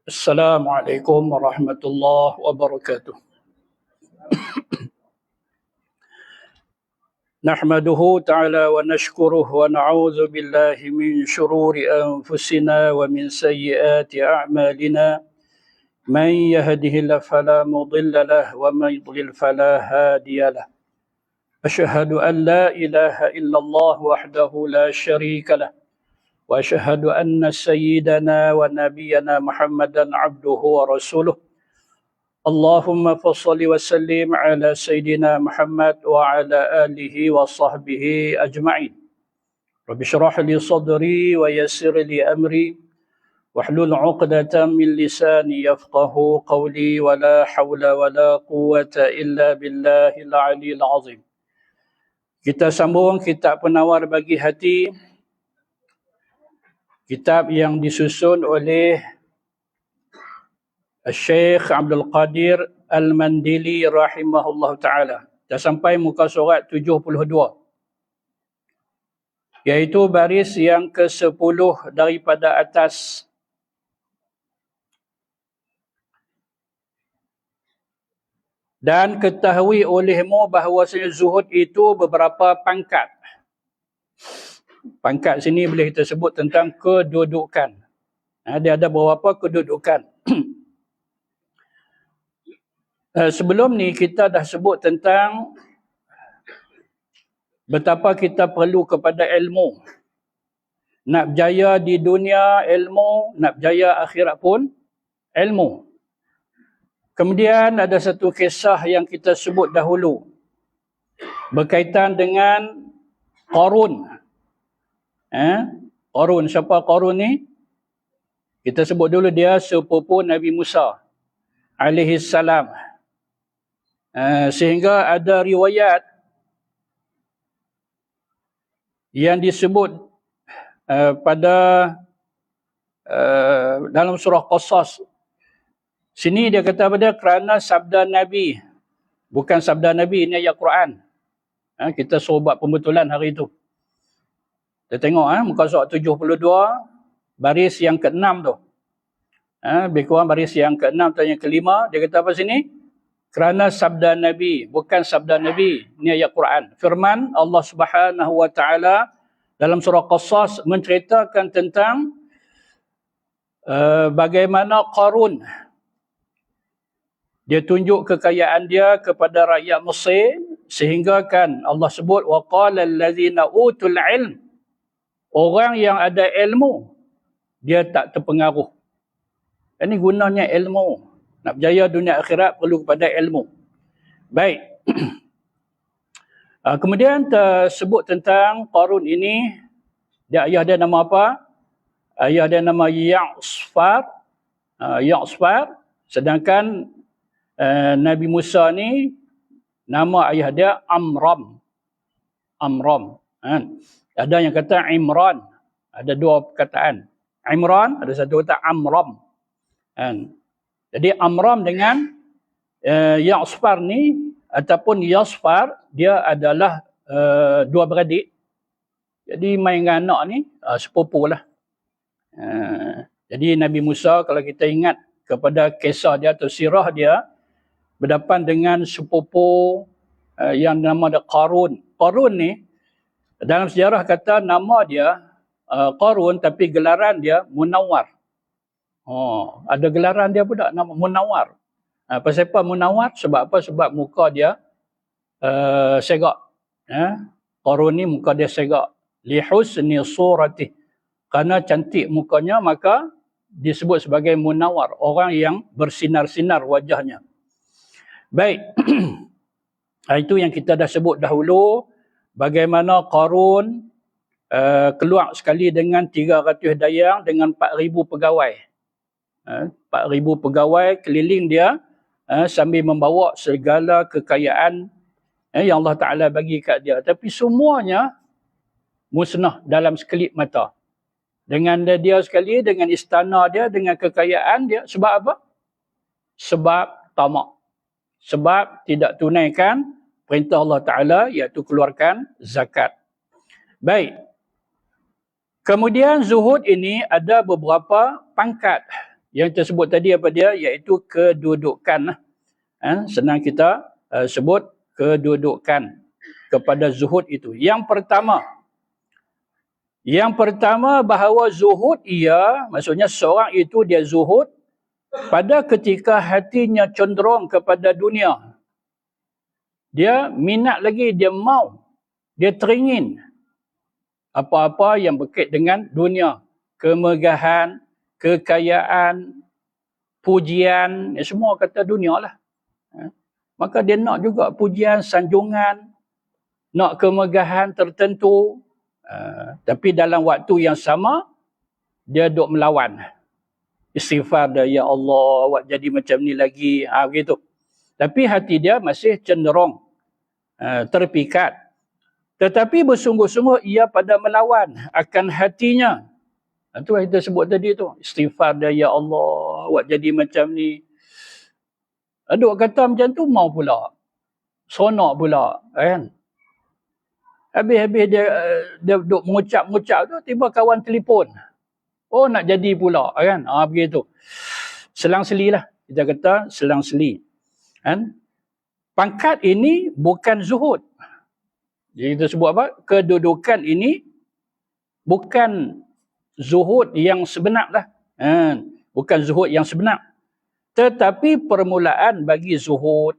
السلام عليكم ورحمة الله وبركاته. نحمده تعالى ونشكره ونعوذ بالله من شرور أنفسنا ومن سيئات أعمالنا. من يهده الله فلا مضل له ومن يضلل فلا هادي له. أشهد أن لا إله إلا الله وحده لا شريك له، وأشهد أن سيدنا ونبينا محمدا عبده ورسوله. اللهم فصل وسلم على سيدنا محمد وعلى آله وصحبه أجمعين. رب اشرح لي صدري ويسر لي أمري واحلل عقدة من لساني يفقه قولي، ولا حول ولا قوة إلا بالله العلي العظيم. Kita sambung kitab Penawar Bagi Hati, kitab yang disusun oleh Syekh Abdul Qadir Al-Mandili rahimahullah ta'ala. Dah sampai muka surat 72. Iaitu baris yang ke-10 daripada atas. Dan ketahui olehmu bahawasanya zuhud itu beberapa pangkat. Pangkat sini boleh kita sebut tentang kedudukan. Dia ada beberapa kedudukan. Sebelum ni kita dah sebut tentang betapa kita perlu kepada ilmu. Nak berjaya di dunia, ilmu. Nak berjaya akhirat pun, ilmu. Kemudian ada satu kisah yang kita sebut dahulu berkaitan dengan Qarun. Qarun, siapa Qarun ni? Kita sebut dulu dia sepupu Nabi Musa alaihi salam. Sehingga ada riwayat yang disebut pada dalam surah Qasas. Sini dia kata pada kerana sabda Nabi. Bukan sabda Nabi, ini ayat Quran. Kita suruh buat pembetulan hari itu. Kita tengok muka surat 72, baris yang ke-6 tu. Lebih kurang baris yang ke-6 atau yang ke-5. Dia kata apa sini? Kerana sabda Nabi, bukan sabda Nabi. Ini ayat Quran. Firman Allah Subhanahu wa taala dalam surah Qasas menceritakan tentang bagaimana Qarun dia tunjuk kekayaan dia kepada rakyat Mesir, sehingga kan Allah sebut wa qala allazina utul ilm, orang yang ada ilmu dia tak terpengaruh. Ini gunanya ilmu. Nak berjaya dunia akhirat perlu kepada ilmu. Baik. Kemudian tersebut tentang Qarun ini, ayah dia nama apa? Ayah dia nama Ya'sfar. Ya'sfar. Sedangkan Nabi Musa ni nama ayah dia Amram. Amram. Ada yang kata Imran. Ada dua perkataan. Imran, ada satu kata Amram. Jadi Amram dengan Ya'sfar ni ataupun Yasfar, dia adalah dua beradik. Jadi main dengan anak ni sepupu lah. Jadi Nabi Musa kalau kita ingat kepada kisah dia atau sirah dia, berdepan dengan sepupu yang nama dia Qarun. Qarun ni dalam sejarah kata nama dia Qarun, tapi gelaran dia Munawar. Ada gelaran dia pula nama Munawar. Pasal apa Munawar? Sebab apa? Sebab muka dia segak. Qarun ni muka dia segak. Lihusni suratih. Kerana cantik mukanya maka disebut sebagai Munawar. Orang yang bersinar-sinar wajahnya. Baik. Itu yang kita dah sebut dahulu. Bagaimana Qarun keluar sekali dengan 300 dayang dengan 4,000 pegawai. 4,000 pegawai keliling dia sambil membawa segala kekayaan yang Allah Ta'ala bagi kat dia. Tapi semuanya musnah dalam sekelip mata. Dengan dia sekali, dengan istana dia, dengan kekayaan dia. Sebab apa? Sebab tamak. Sebab tidak tunaikan perintah Allah Ta'ala, iaitu keluarkan zakat. Baik. Kemudian zuhud ini ada beberapa pangkat. Yang kita sebut tadi apa dia? Iaitu kedudukan. Senang kita sebut kedudukan kepada zuhud itu. Yang pertama bahawa zuhud maksudnya seorang itu dia zuhud pada ketika hatinya cenderung kepada dunia. Dia minat lagi, dia mau, dia teringin apa-apa yang berkait dengan dunia. Kemegahan, kekayaan, pujian, semua kata dunia lah. Maka dia nak juga pujian, sanjungan, nak kemegahan tertentu. Tapi dalam waktu yang sama, dia duk melawan. Istighfar dia, ya Allah, awak jadi macam ni lagi. Begitu. Tapi hati dia masih cenderung terpikat. Tetapi bersungguh-sungguh ia pada melawan akan hatinya. Itu yang kita sebut tadi tu. Istighfar dia, ya Allah, awak jadi macam ni. Duk kata macam tu, mau pula. Seronok pula. Kan? Habis-habis dia duk mengucap-ngucap tu, tiba kawan telefon. Oh, nak jadi pula. Kan? Begitu. Selang-seli lah. Kita kata selang-seli. Kan? Pangkat ini bukan zuhud. Jadi kita sebut apa? Kedudukan ini bukan zuhud yang sebenar lah. Bukan zuhud yang sebenar. Tetapi permulaan bagi zuhud.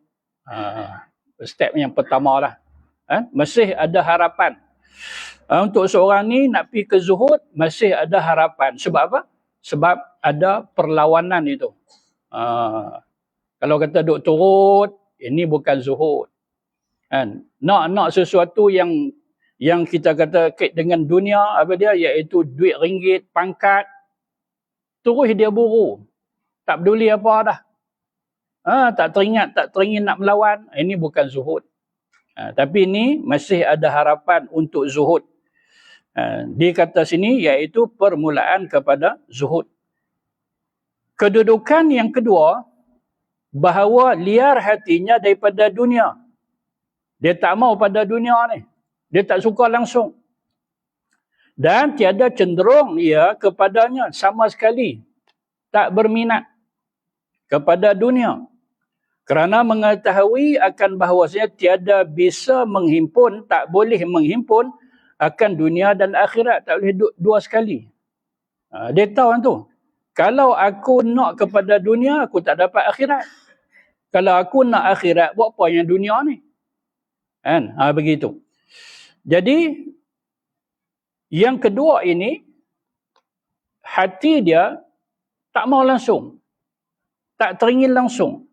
Step yang pertama lah. Masih ada harapan. Untuk seorang ni nak pergi ke zuhud, masih ada harapan. Sebab apa? Sebab ada perlawanan itu. Kalau kata duk turut, ini bukan zuhud. Nak sesuatu yang kita kata kait dengan dunia, apa dia, iaitu duit ringgit, pangkat, terus dia buru. Tak peduli apa dah. Tak teringin nak melawan. Ini bukan zuhud. Tapi ini masih ada harapan untuk zuhud. Di kata sini iaitu permulaan kepada zuhud. Kedudukan yang kedua, bahawa liar hatinya daripada dunia. Dia tak mau pada dunia ni. Dia tak suka langsung. Dan tiada cenderung ia kepadanya sama sekali. Tak berminat kepada dunia. Kerana mengetahui akan bahawasanya tiada bisa menghimpun, tak boleh menghimpun akan dunia dan akhirat. Tak boleh dua sekali. Dia tahu tu. Kalau aku nak kepada dunia, aku tak dapat akhirat. Kalau aku nak akhirat, buat apa yang dunia ni? Begitu. Jadi, yang kedua ini, hati dia tak mau langsung. Tak teringin langsung.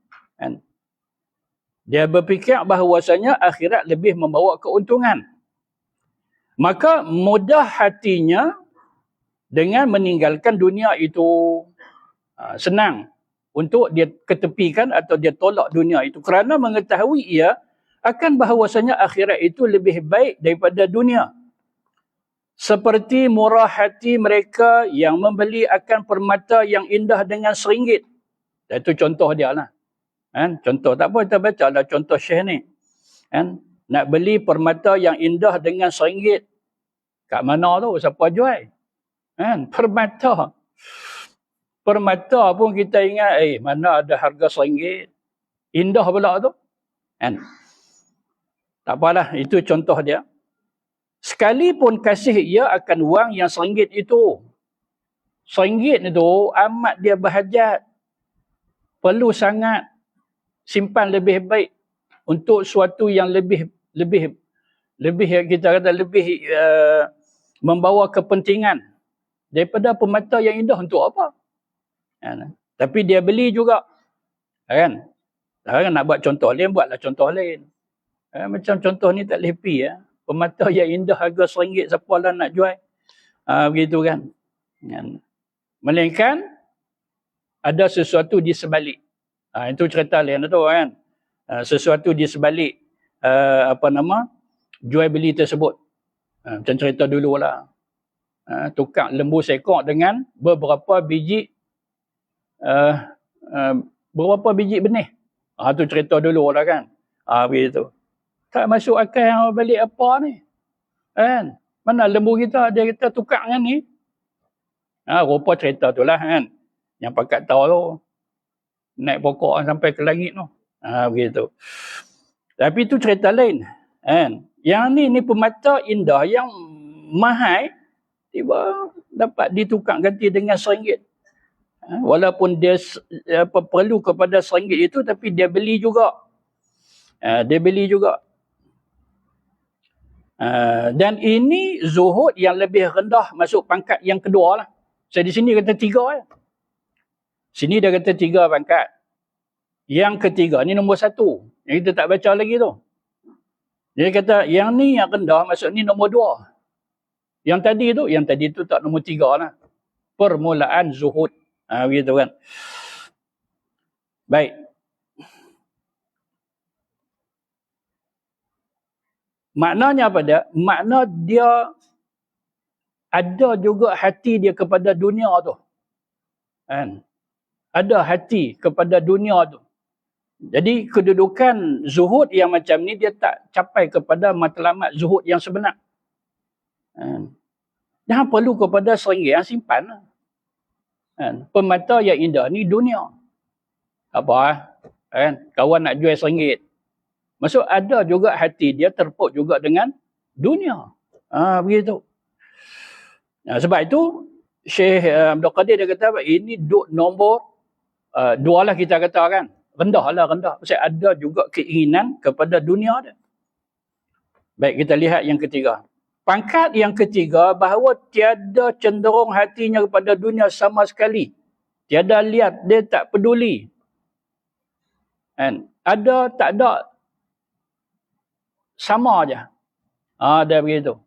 Dia berfikir bahawasanya akhirat lebih membawa keuntungan. Maka mudah hatinya dengan meninggalkan dunia itu. Senang untuk dia ketepikan atau dia tolak dunia itu. Kerana mengetahui ia akan bahawasanya akhirat itu lebih baik daripada dunia. Seperti murah hati mereka yang membeli akan permata yang indah dengan RM1. Itu contoh dia lah. Contoh, tak apa kita baca lah contoh Syekh ni. Nak beli permata yang indah dengan RM1. Kat mana tu? Siapa jual? Permata. Permata pun kita ingat, mana ada harga RM1. Indah pula tu. Tak apalah, itu contoh dia. Sekalipun kasih ia akan wang yang RM1 itu. RM1 itu amat dia berhajat. Perlu sangat. Simpan lebih baik untuk suatu yang lebih kita kata lebih membawa kepentingan daripada permata yang indah untuk apa? Tapi dia beli juga. Kan? Nak buat contoh lain, buatlah contoh lain. Macam contoh ni tak happy ya. Permata yang indah harga RM1, siapa lah nak jual? Begitu kan? Melainkan ada sesuatu di sebalik. Itu cerita lain tu kan. Sesuatu di sebalik jual beli tersebut. Macam cerita dulu lah. Tukar lembu sekok dengan beberapa biji benih. Tu cerita dulu lah kan. Begitu. Tak masuk akal balik apa ni. Kan? Mana lembu kita, dia kita tukar dengan ni. Rupa cerita tu lah kan. Yang pakat tahu tu. Naik pokok sampai ke langit tu. Begitu. Tapi itu cerita lain. Kan? Yang ni permata indah yang mahal, tiba dapat ditukar ganti dengan RM1. Walaupun dia perlu kepada RM1 itu, tapi dia beli juga. Dia beli juga. Dan ini zuhud yang lebih rendah, masuk pangkat yang kedua lah. Saya di sini kata 3 ya. Sini dia kata 3 pangkat. Yang ketiga, ni nombor 1. Yang kita tak baca lagi tu. Dia kata, yang ni yang rendah, maksud ni nombor 2. Yang tadi tu tak nombor 3 lah. Permulaan zuhud. Begitu kan. Baik. Maknanya apa dia? Makna dia ada juga hati dia kepada dunia tu. Kan? Ada hati kepada dunia tu. Jadi kedudukan zuhud yang macam ni dia tak capai kepada matlamat zuhud yang sebenar. Jangan perlu kepada RM1 yang simpan. Permata yang indah ni dunia. Apa? Kawan nak jual RM1. Maksud ada juga hati dia terpuk juga dengan dunia. Begitu. Sebab itu Syekh Abdul Qadir dia kata ini nombor 2 lah kita kata kan. Rendah. Sebab ada juga keinginan kepada dunia dia. Baik, kita lihat yang ketiga. Pangkat yang ketiga, bahawa tiada cenderung hatinya kepada dunia sama sekali. Tiada lihat, dia tak peduli. Ada, tak ada, sama aja. Dia begitu.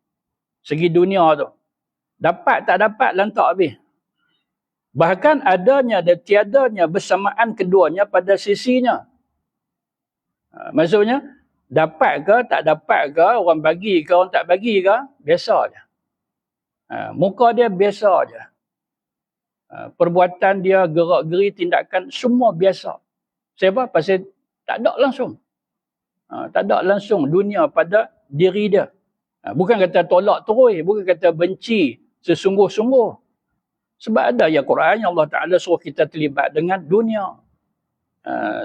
Segi dunia tu. Dapat, tak dapat, lantak habis. Bahkan adanya dan tiadanya bersamaan keduanya pada sisinya. Maksudnya, dapat ke, tak dapat ke, orang bagi ke, orang tak bagi ke, biasa je. Muka dia biasa je. Perbuatan dia, gerak-geri, tindakan, semua biasa. Sebab pasal tak ada langsung. Tak ada langsung dunia pada diri dia. Bukan kata tolak terus, bukan kata benci sesungguh-sungguh. Sebab ada ya Quran yang Allah Ta'ala suruh kita terlibat dengan dunia.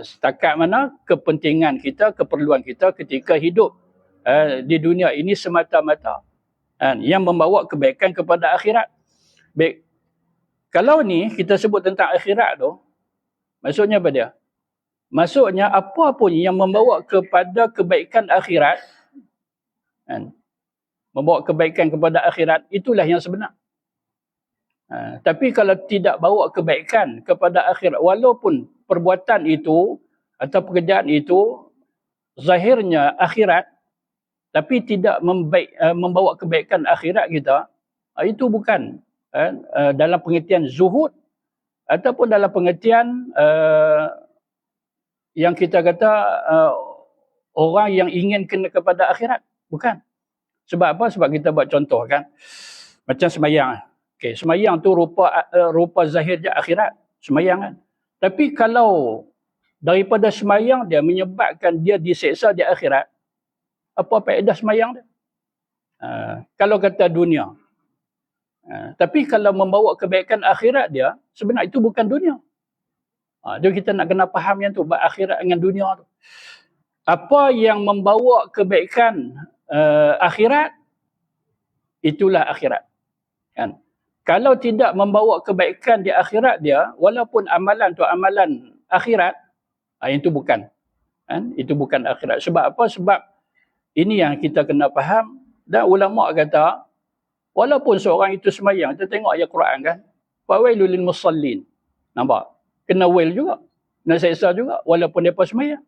Setakat mana kepentingan kita, keperluan kita ketika hidup di dunia ini semata-mata. Yang membawa kebaikan kepada akhirat. Baik. Kalau ni kita sebut tentang akhirat tu, maksudnya apa dia? Maksudnya apa pun yang membawa kepada kebaikan akhirat, membawa kebaikan kepada akhirat, itulah yang sebenar. Tapi kalau tidak bawa kebaikan kepada akhirat, walaupun perbuatan itu atau pekerjaan itu zahirnya akhirat, tapi tidak membawa kebaikan akhirat kita, itu bukan dalam pengertian zuhud ataupun dalam pengertian yang kita kata orang yang ingin kena kepada akhirat. Bukan. Sebab apa? Sebab kita buat contoh kan. Macam semayang. Okay, semayang tu rupa zahir je akhirat. Semayang kan. Tapi kalau daripada semayang dia menyebabkan dia diseksa di akhirat, apa faedah semayang dia? Kalau kata dunia. Tapi kalau membawa kebaikan akhirat dia, sebenarnya itu bukan dunia. Jadi kita nak kena faham yang tu, akhirat dengan dunia tu. Apa yang membawa kebaikan akhirat, itulah akhirat. Kan? Kalau tidak membawa kebaikan di akhirat dia, walaupun amalan tu amalan akhirat, itu bukan. Itu bukan akhirat. Sebab apa? Sebab ini yang kita kena faham. Dan ulama' kata, walaupun seorang itu semayang, kita tengok ayat Quran kan, fawailul lil musallin. Nampak? Kena wail juga. Kena seksa juga, walaupun dia semayang.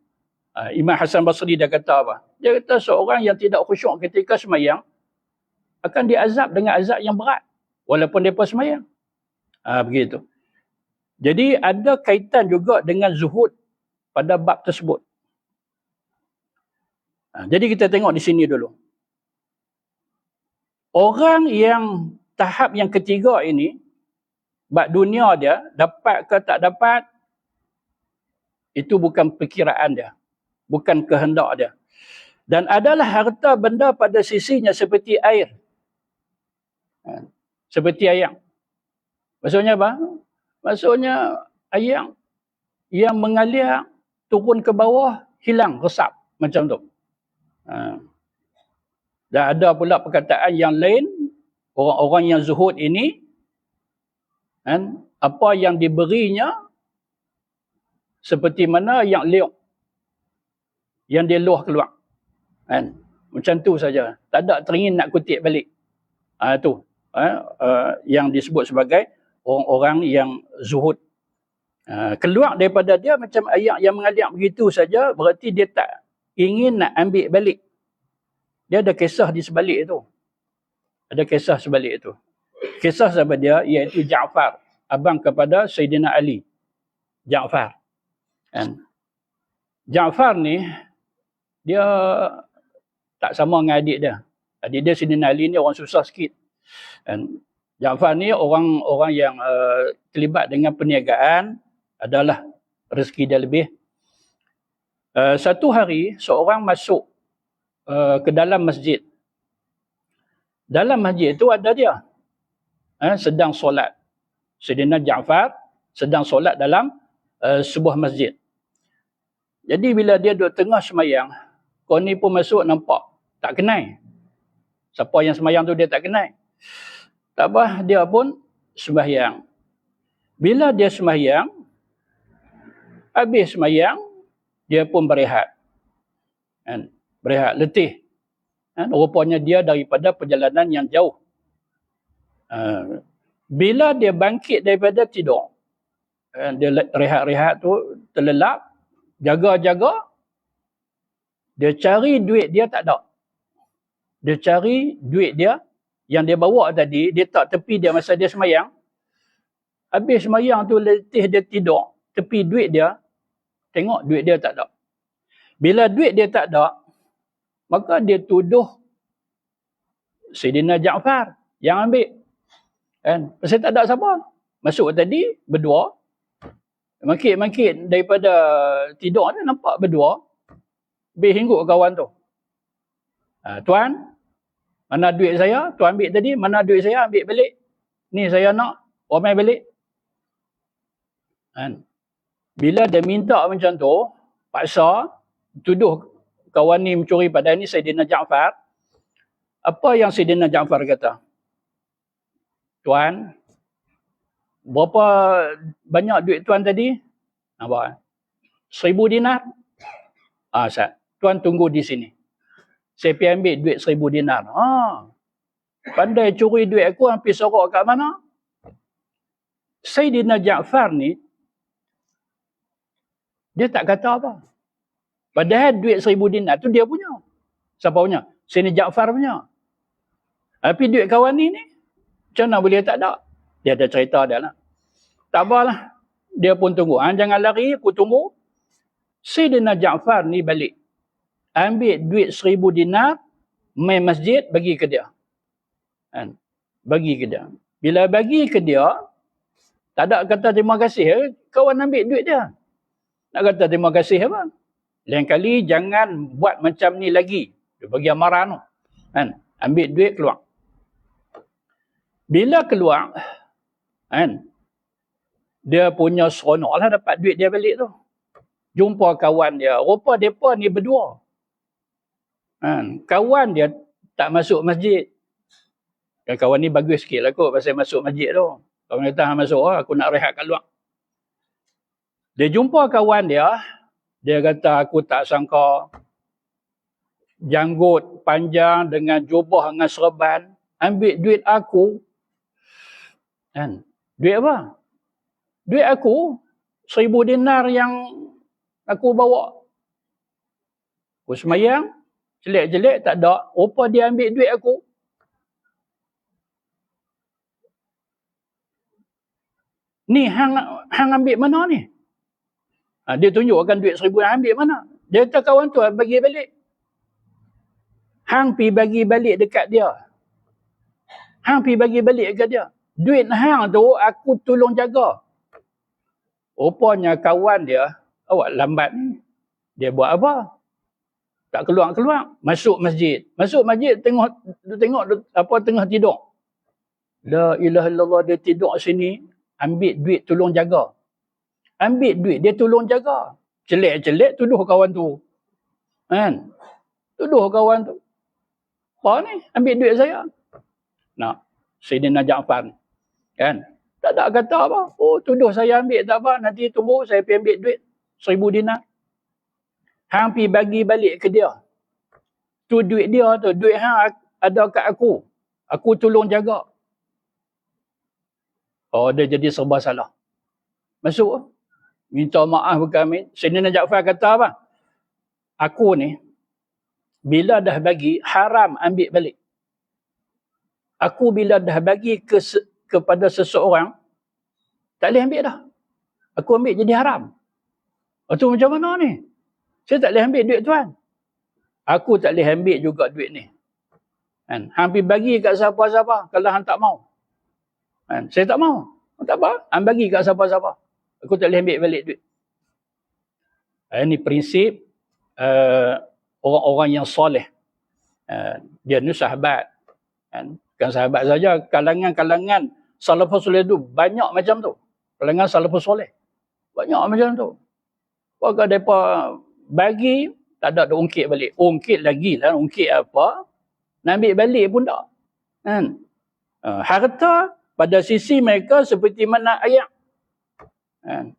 Imam Hasan Basri dia kata apa? Dia kata seorang yang tidak khusyuk ketika semayang, akan diazab dengan azab yang berat. Walaupun mereka semayang. Begitu. Jadi ada kaitan juga dengan zuhud pada bab tersebut. Jadi kita tengok di sini dulu. Orang yang tahap yang ketiga ini, bab dunia dia, dapat ke tak dapat, itu bukan perkiraan dia. Bukan kehendak dia. Dan adalah harta benda pada sisinya seperti air. Seperti ayam. Maksudnya apa? Maksudnya air yang mengalir turun ke bawah hilang, resap macam tu. Dan ada pula perkataan yang lain, orang-orang yang zuhud ini kan, apa yang diberinya seperti mana yang liuk, yang dia luah keluar kan, macam tu saja, tak ada teringin nak kutip balik. Tu yang disebut sebagai orang-orang yang zuhud. Keluar daripada dia macam ayat yang mengalir begitu saja, berarti dia tak ingin nak ambil balik. Dia ada kisah di sebalik itu. Ada kisah sebalik itu. Kisah sahabat dia iaitu Ja'far, abang kepada Sayyidina Ali. Ja'far. Kan? Ja'far ni dia tak sama dengan adik dia. Adik dia Sayyidina Ali ni orang susah sikit. Kan? Ja'far ni orang yang terlibat dengan perniagaan, adalah rezeki dia lebih. Satu hari seorang masuk ke dalam masjid. Dalam masjid itu ada dia. Sedang solat. Sayyidina Ja'far sedang solat dalam sebuah masjid. Jadi bila dia duduk tengah semayang, kau ni pun masuk nampak. Tak kenal. Siapa yang semayang tu dia tak kenal. Tak apa, dia pun sembahyang. Bila dia sembahyang, habis sembahyang, dia pun berehat. Berehat, letih. Rupanya dia daripada perjalanan yang jauh. Bila dia bangkit daripada tidur, dia rehat-rehat tu, terlelap, jaga-jaga, dia cari duit dia tak ada. Dia cari duit dia, yang dia bawa tadi, dia tak tepi dia masa dia semayang. Habis semayang tu letih dia tidur, tepi duit dia, tengok duit dia tak ada. Bila duit dia tak ada, maka dia tuduh Sayyidina Ja'far yang ambil. Kan? Pasal tak ada siapa. Masuk tadi, berdua. Mangkit-mangkit daripada tidur ni nampak berdua. Habis hingguk kawan tu. Tuan, mana duit saya? Tuan ambil tadi, mana duit saya? Ambil balik. Ni saya nak, ramai balik. Kan? Bila dia minta macam tu, paksa, tuduh kawan ni mencuri, padahal ni Sayyidina Ja'far. Apa yang Sayyidina Ja'far kata? Tuan, berapa banyak duit tuan tadi? Nampak? 1,000 dinar? Sat. Tuan tunggu di sini. Saya pergi ambil duit 1,000 dinar. Pandai curi duit aku, hampir sorok kat mana? Sayyidina Ja'far ni, dia tak kata apa. Padahal duit 1,000 dinar tu dia punya. Siapa punya? Sayyidina Ja'far punya. Tapi duit kawan ni, macam mana boleh tak ada? Dia ada cerita dia lah. Tak apalah. Dia pun tunggu. Jangan lari, aku tunggu. Sayyidina Ja'far ni balik. Ambil duit 1,000 dinar, main masjid, bagi ke dia. Bagi ke dia. Bila bagi ke dia, tak ada kata terima kasih. Kawan ambil duit dia. Nak kata terima kasih apa? Lain kali jangan buat macam ni lagi. Dia bagi amaran tu. Ambil duit keluar. Bila keluar, dia punya seronok lah dapat duit dia balik tu. Jumpa kawan dia. Rupa mereka ni berdua. Kawan dia tak masuk masjid. Kawan ni bagus sikit lah kot pasal masuk masjid tu. Kawan kata masuk aku nak rehat kat luar. Dia jumpa kawan dia. Dia kata aku tak sangka janggut panjang dengan jubah dengan serban. Ambil duit aku. Duit apa? Duit aku 1,000 dinar yang aku bawa. Aku semayang, jelek-jelek tak ada. Rupa dia ambil duit aku. Ni hang ambil mana ni? Dia tunjukkan duit 1,000 yang ambil mana. Dia kata kawan tu bagi balik. Hang pi bagi balik dekat dia. Hang pi bagi balik dekat dia. Duit hang tu aku tolong jaga. Rupanya kawan dia, awak lambat ni. Dia buat apa? Tak keluar-keluar. Masuk masjid. Masuk masjid tengok apa tengah tidur. La ilaha illallah, dia tidur sini. ambil duit tolong jaga. Ambil duit dia tolong jaga. Celek-celek tuduh kawan tu. Kan? Tuduh kawan tu. Apa ni? Ambil duit saya. Nah, Sayyidina Ja'far ni. Kan? Tak ada kata apa. Oh, tuduh saya ambil tak apa. Nanti tunggu saya pergi ambil duit. 1,000 dinar. Hang pergi bagi balik ke dia. Tu duit dia tu. Duit hang ada kat aku. Aku tolong jaga. Oh, dia jadi serba salah. Masuk. Minta maaf ke kami. Sayyidina Ja'far kata apa? Aku ni, bila dah bagi, haram ambil balik. Aku bila dah bagi kepada seseorang, tak boleh ambil dah. Aku ambil jadi haram. Itu macam mana ni? Saya tak boleh ambil duit tuan. Aku tak boleh ambil juga duit ni. Kan? Hampir bagi kat siapa-siapa kalau hang tak mau. Kan? Saya tak mau. Tak apa. Hang bagi kat siapa-siapa. Aku tak boleh ambil balik duit. Ini prinsip orang-orang yang soleh. Dia ni sahabat. Kan? Bukan sahabat saja. Kalangan-kalangan salafus soleh tu banyak macam tu. Kalangan salafus soleh. Banyak macam tu. Kalau mereka bagi, tak ada ungkit balik. Ungkit lagi lah. Ungkit apa? Nak ambil balik pun tak. Kan? Harta pada sisi mereka seperti mana ayat.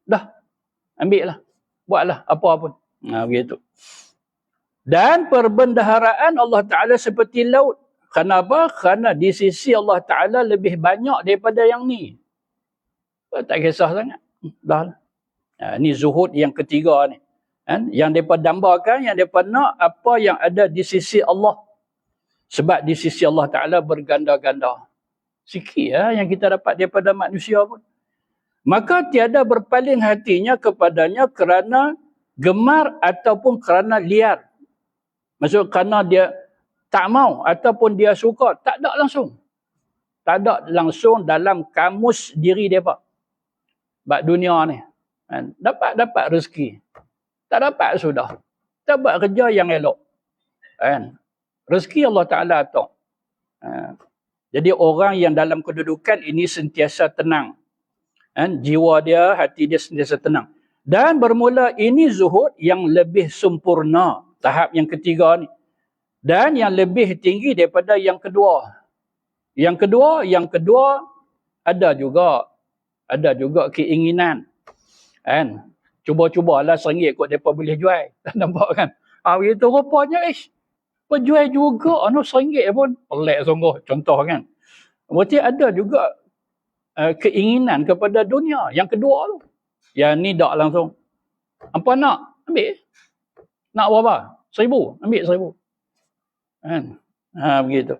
Dah. Ambil lah. Buatlah apa pun. Begitu. Dan perbendaharaan Allah Ta'ala seperti laut. Kenapa? Kerana di sisi Allah Ta'ala lebih banyak daripada yang ni. Tak kisah sangat. Dah lah. Ini zuhud yang ketiga ni. Yang mereka dambakan, yang mereka nak apa yang ada di sisi Allah. Sebab di sisi Allah Ta'ala berganda-ganda. Sikit yang kita dapat daripada manusia pun. Maka tiada berpaling hatinya kepadanya kerana gemar ataupun kerana liar. Maksud kerana dia tak mau ataupun dia suka. Tak ada langsung. Tak ada langsung dalam kamus diri mereka. Sebab dunia ni. Dapat rezeki. Tak dapat sudah. Kita buat kerja yang elok. Rezeki Allah Ta'ala atur. Jadi orang yang dalam kedudukan ini sentiasa tenang. Jiwa dia, hati dia sentiasa tenang. Dan bermula ini zuhud yang lebih sempurna. Tahap yang ketiga ni. Dan yang lebih tinggi daripada yang kedua. Yang kedua ada juga keinginan. Cuba-cubalah RM1 kot mereka boleh jual. Nampak kan? Begitu rupanya jual juga RM1 pun. Pelik sungguh. Contoh kan. Berarti ada juga keinginan kepada dunia. Yang kedua tu. Yang ni tak langsung. Apa nak? Ambil. Nak berapa? 1,000. Ambil 1,000. Begitu.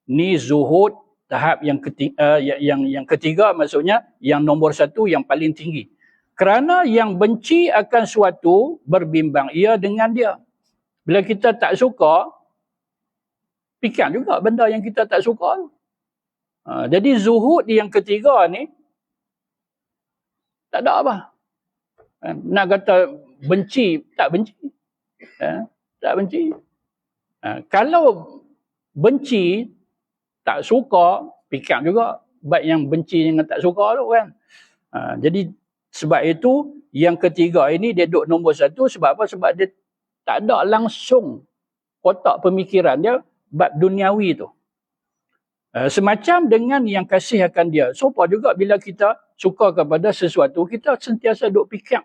Ni zuhud tahap yang ketiga maksudnya yang nombor satu yang paling tinggi. Kerana yang benci akan suatu berbimbang ia dengan dia. Bila kita tak suka, fikir juga benda yang kita tak suka tu. Jadi zuhud yang ketiga ni tak ada apa. Nak kata benci, tak benci. Tak benci. Kalau benci, tak suka, fikir juga. Baik yang benci dengan tak suka tu kan. Jadi sebab itu yang ketiga ini dia duduk nombor satu. Sebab apa? Sebab dia tak ada langsung kotak pemikiran dia bab duniawi tu. Semacam dengan yang kasih akan dia. Serupa juga bila kita suka kepada sesuatu, kita sentiasa duk fikir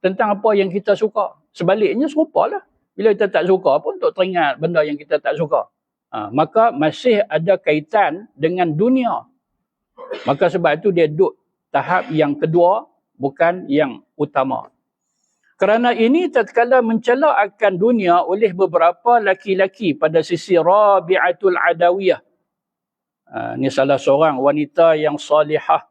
tentang apa yang kita suka. Sebaliknya serupalah. Bila kita tak suka pun untuk teringat benda yang kita tak suka. Maka masih ada kaitan dengan dunia. Maka sebab itu dia duduk tahap yang kedua, bukan yang utama. Kerana ini tatkala mencela akan dunia oleh beberapa laki-laki pada sisi Rabi'atul Adawiyah. Ini salah seorang wanita yang salihah.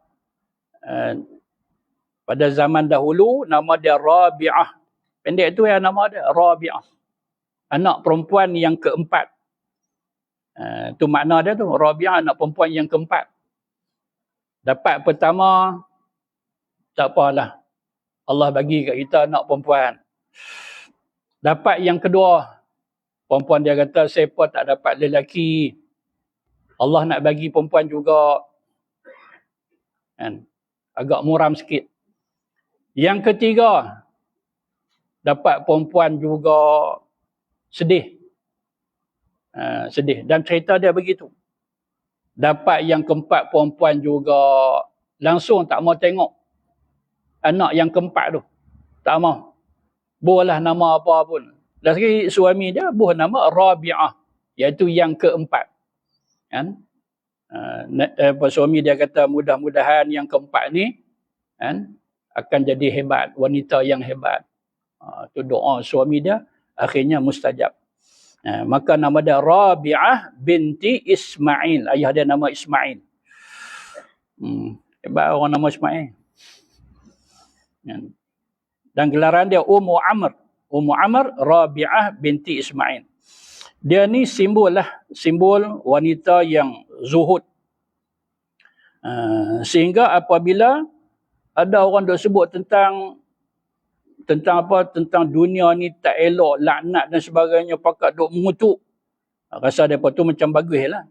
Pada zaman dahulu, nama dia Rabi'ah. Pendek tu yang nama dia Rabi'ah. Anak perempuan yang keempat. Itu makna dia tu. Rabi'ah anak perempuan yang keempat. Dapat pertama, tak apalah. Allah bagi kat kita anak perempuan. Dapat yang kedua, perempuan dia kata, saya pun tak dapat lelaki. Allah nak bagi perempuan juga. Kan? Agak muram sikit. Yang ketiga, dapat perempuan juga sedih. Sedih. Dan cerita dia begitu. Dapat yang keempat perempuan juga langsung tak mau tengok anak yang keempat tu. Tak mau. Buahlah nama apa pun. Lagi suami dia buah nama Rabi'ah. Iaitu yang keempat. Kan? Suami dia kata mudah-mudahan yang keempat ni kan, akan jadi hebat. Wanita yang hebat. Itu doa suami dia. Akhirnya mustajab. Maka nama dia Rabi'ah binti Ismail. Ayah dia nama Ismail. Hebat orang nama Ismail. Dan gelaran dia Ummu Amr. Ummu Amr Rabi'ah binti Ismail. Dia ni simbol wanita yang zuhud. Sehingga apabila ada orang duk sebut tentang dunia ni tak elok, laknat dan sebagainya, pakat duk mengutuk, rasa mereka tu macam baguslah.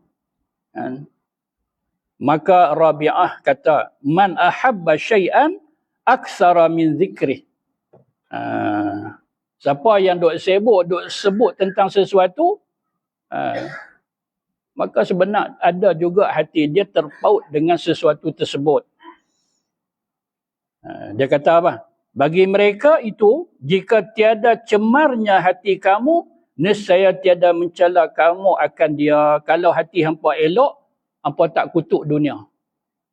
Maka Rabi'ah kata, man ahabba syai'an aksara min zikrih. Siapa yang duk sebut tentang sesuatu, maka sebenarnya ada juga hati dia terpaut dengan sesuatu tersebut. Dia kata apa? Bagi mereka itu, jika tiada cemarnya hati kamu, nescaya tiada mencela kamu akan dia. Kalau hati hampa elok, hampa tak kutuk dunia.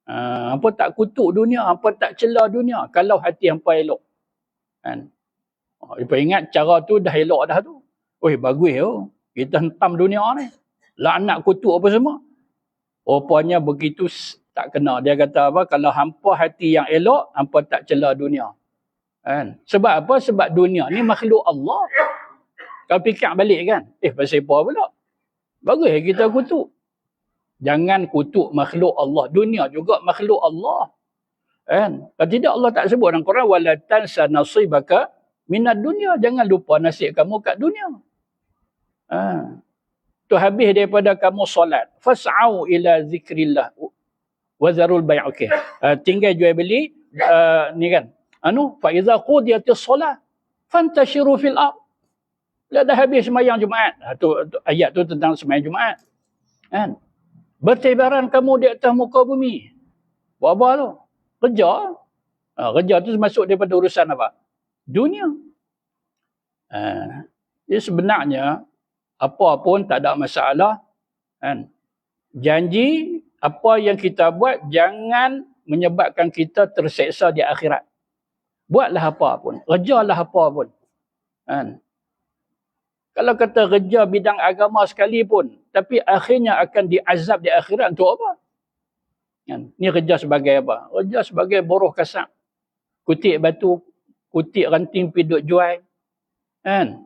Hampa tak kutuk dunia, hampa tak cela dunia. Kalau hati hampa elok. Kan? Hampa ingat cara tu dah elok dah tu. Oi, bagus oh. Kita hentam dunia ni. Laknat kutuk apa semua. Rupanya begitu tak kena. Dia kata apa? Kalau hampa hati yang elok, hampa tak cela dunia. Kan? Sebab apa? Sebab dunia ni makhluk Allah. Kau fikir balik kan? Pasal apa pula? Bagus kita kutuk. Jangan kutuk makhluk Allah. Dunia juga makhluk Allah. Kan? Kalau tidak Allah tak sebut dalam Quran, wala tansa nasibaka minad dunya. Jangan lupa nasib kamu kat dunia. Tu habis daripada kamu solat. Fas'au ila zikrillah. Wazarul bai'. Okey. Tinggal jual beli ni kan. Fa iza qudiyatis solah fantashiru fil ard. Dah habis sembahyang Jumaat. Tu ayat tu tentang sembahyang Jumaat. Kan? Bertebaran kamu di atas muka bumi. Buat apa tu? Kerja. Kerja tu masuk daripada urusan apa? Dunia. Jadi sebenarnya apa pun tak ada masalah. Kan? Janji apa yang kita buat jangan menyebabkan kita terseksa di akhirat. Buatlah apa pun. Kerjalah apa pun. Kan? Kalau kata kerja bidang agama sekalipun, tapi akhirnya akan diazab di akhirat, untuk apa? Kan? Ni kerja sebagai apa? Kerja sebagai buruh kasar. Kutik batu, kutik ranting pergi duk jual. Kan?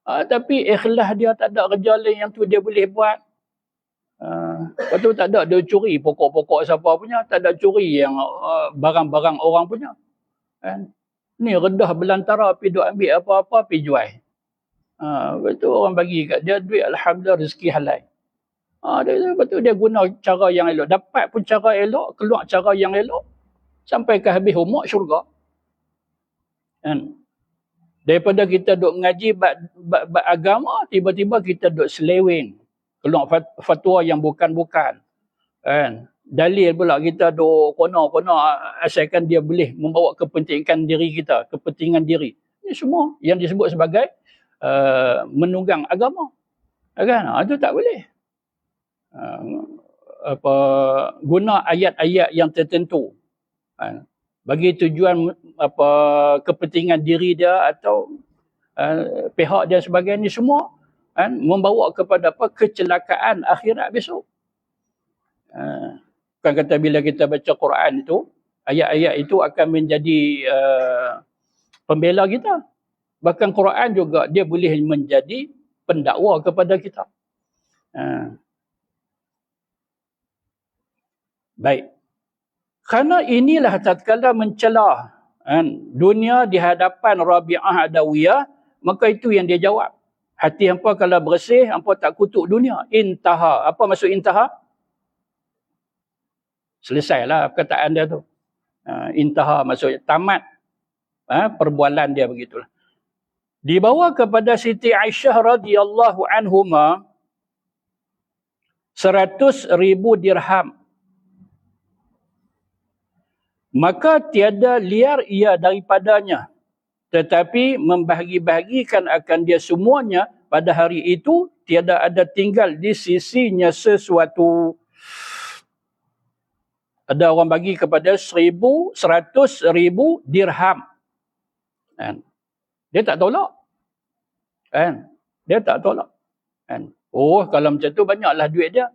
Tapi ikhlas dia tak ada kerja lain yang tu dia boleh buat. Lepas tu tak ada dia curi pokok-pokok siapa punya, tak ada curi yang barang-barang orang punya. Kan? Ni redah belantara pergi duk ambil apa-apa pergi jual. Lepas tu orang bagi kat dia duit, alhamdulillah rezeki halal. Lepas tu dia guna cara yang elok. Dapat pun cara elok, keluar cara yang elok. Sampai ke habis umur syurga. Kan? Daripada kita duk mengaji bab agama, tiba-tiba kita duk seleweng. Keluar fatwa yang bukan-bukan. Kan? Dalil pula kita duk kono-kono asalkan dia boleh membawa kepentingan diri kita, kepentingan diri. Ini semua yang disebut sebagai menunggang agama. Kan? Itu tak boleh. Guna ayat-ayat yang tertentu. Bagi tujuan kepentingan diri dia atau pihak dia sebagainya, semua membawa kepada kecelakaan akhirat besok. Bukan kata bila kita baca Quran itu, ayat-ayat itu akan menjadi pembela kita. Bahkan Quran juga dia boleh menjadi pendakwa kepada kita. Baik. Kerana inilah tatkala mencela dunia di hadapan Rabi'ah Adawiyah, maka itu yang dia jawab. Hati hampa kalau bersih, hampa tak kutuk dunia. Intaha. Apa maksud intaha? Selesailah perkataan dia tu. Intaha maksudnya tamat perbualan dia begitulah. Dibawa kepada Siti Aisyah radhiyallahu anhuma 100,000 dirham. Maka tiada liar ia daripadanya, tetapi membahagi-bahagikan akan dia semuanya pada hari itu, tiada ada tinggal di sisinya sesuatu. Ada orang bagi kepada 100,000 dirham. Kan? Dia tak tolak. Kan? Dia tak tolak. Kan? Oh, kalau macam tu banyaklah duit dia.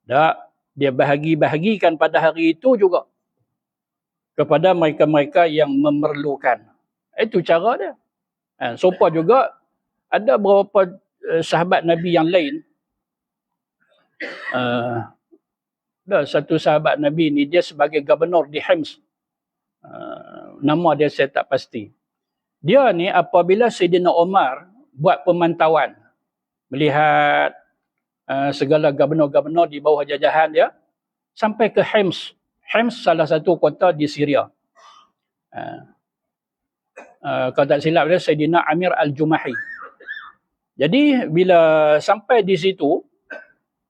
Tak. Dia bahagi-bahagikan pada hari itu juga kepada mereka-mereka yang memerlukan. Itu cara dia. Sopa juga ada beberapa sahabat Nabi yang lain. Ada satu sahabat Nabi ni, dia sebagai gubernur di Hims. Nama dia saya tak pasti. Dia ni apabila Sayyidina Umar buat pemantauan, melihat segala gubernur-gubernur di bawah jajahan dia, sampai ke Hims. Hims salah satu kota di Syria. Kalau tak silap dia Sayyidina Amir Al-Jumahi. Jadi bila sampai di situ,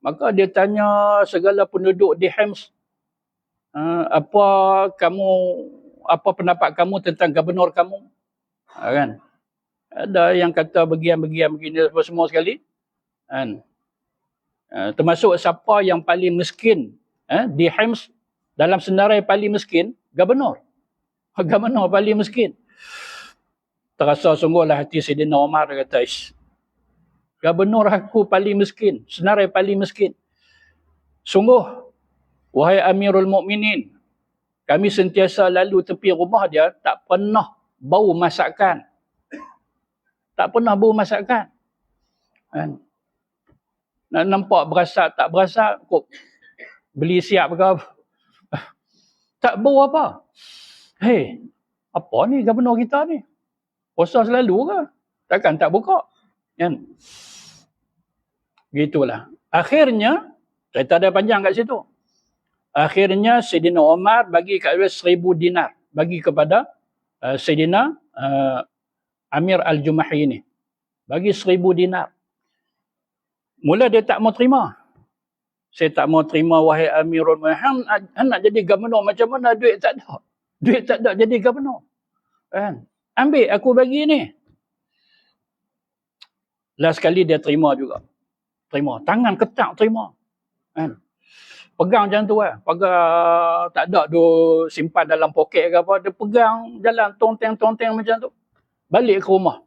maka dia tanya segala penduduk di Hims, apa pendapat kamu tentang gubernur kamu? Kan? Ada yang kata begini semua sekali. Kan? Termasuk siapa yang paling miskin di Hims, dalam senarai paling miskin, gubernur. Gubernur paling miskin. Terasa sungguhlah hati Sayyidina Umar, dia kata, gubernur aku paling miskin, senarai paling miskin. Sungguh, wahai Amirul Mukminin, kami sentiasa lalu tepi rumah dia, tak pernah bau masakan. Tak pernah bau masakan. Kan? Nak nampak berasa, tak berasa, kok beli siap ke apa? Tak bau apa? Hei, apa ni gubernur kita ni? Puasa selalu ke? Takkan tak buka? Kan? Gitulah. Akhirnya, cerita dia panjang kat situ. Akhirnya Sayyidina Umar bagi kat dia 1,000 dinar. Bagi kepada Sayyidina Amir Al-Jumahi ni. Bagi 1,000 dinar. Mula dia tak mau terima. Saya tak mau terima, wahai Amirul Mu'min. Nak jadi gubernur macam mana? Duit tak ada. Duit tak ada jadi gubernur. Kan? Ambil aku bagi ni. Last sekali dia terima juga. Terima. Tangan ketak terima. Kan? Pegang macam tu lah. Pegang tak ada dia simpan dalam poket ke apa. Dia pegang jalan tonteng-tonteng macam tu. Balik ke rumah.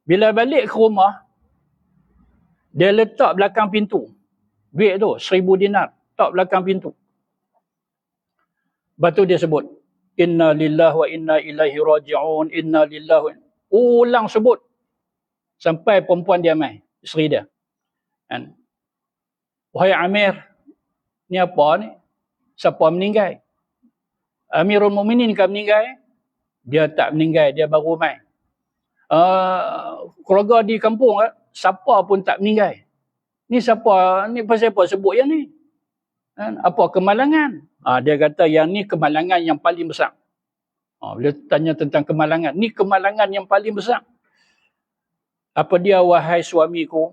Bila balik ke rumah, dia letak belakang pintu. Duit tu, 1,000 dinar. Letak belakang pintu. Lepas tu dia sebut, Inna lillahi wa inna ilaihi raji'un. Inna lillahi. Ulang sebut. Sampai perempuan dia mai. Isteri dia. Kan? Wahai Amir, ni apa ni? Siapa meninggal? Amirul Mukminin kan meninggal? Dia tak meninggal, dia baru mai. Keluarga di kampung, siapa pun tak meninggal. Ni siapa? Ni pasal apa sebut yang ni? Apa kemalangan? Dia kata yang ni kemalangan yang paling besar. Bila tanya tentang kemalangan, ni kemalangan yang paling besar. Apa dia, wahai suamiku?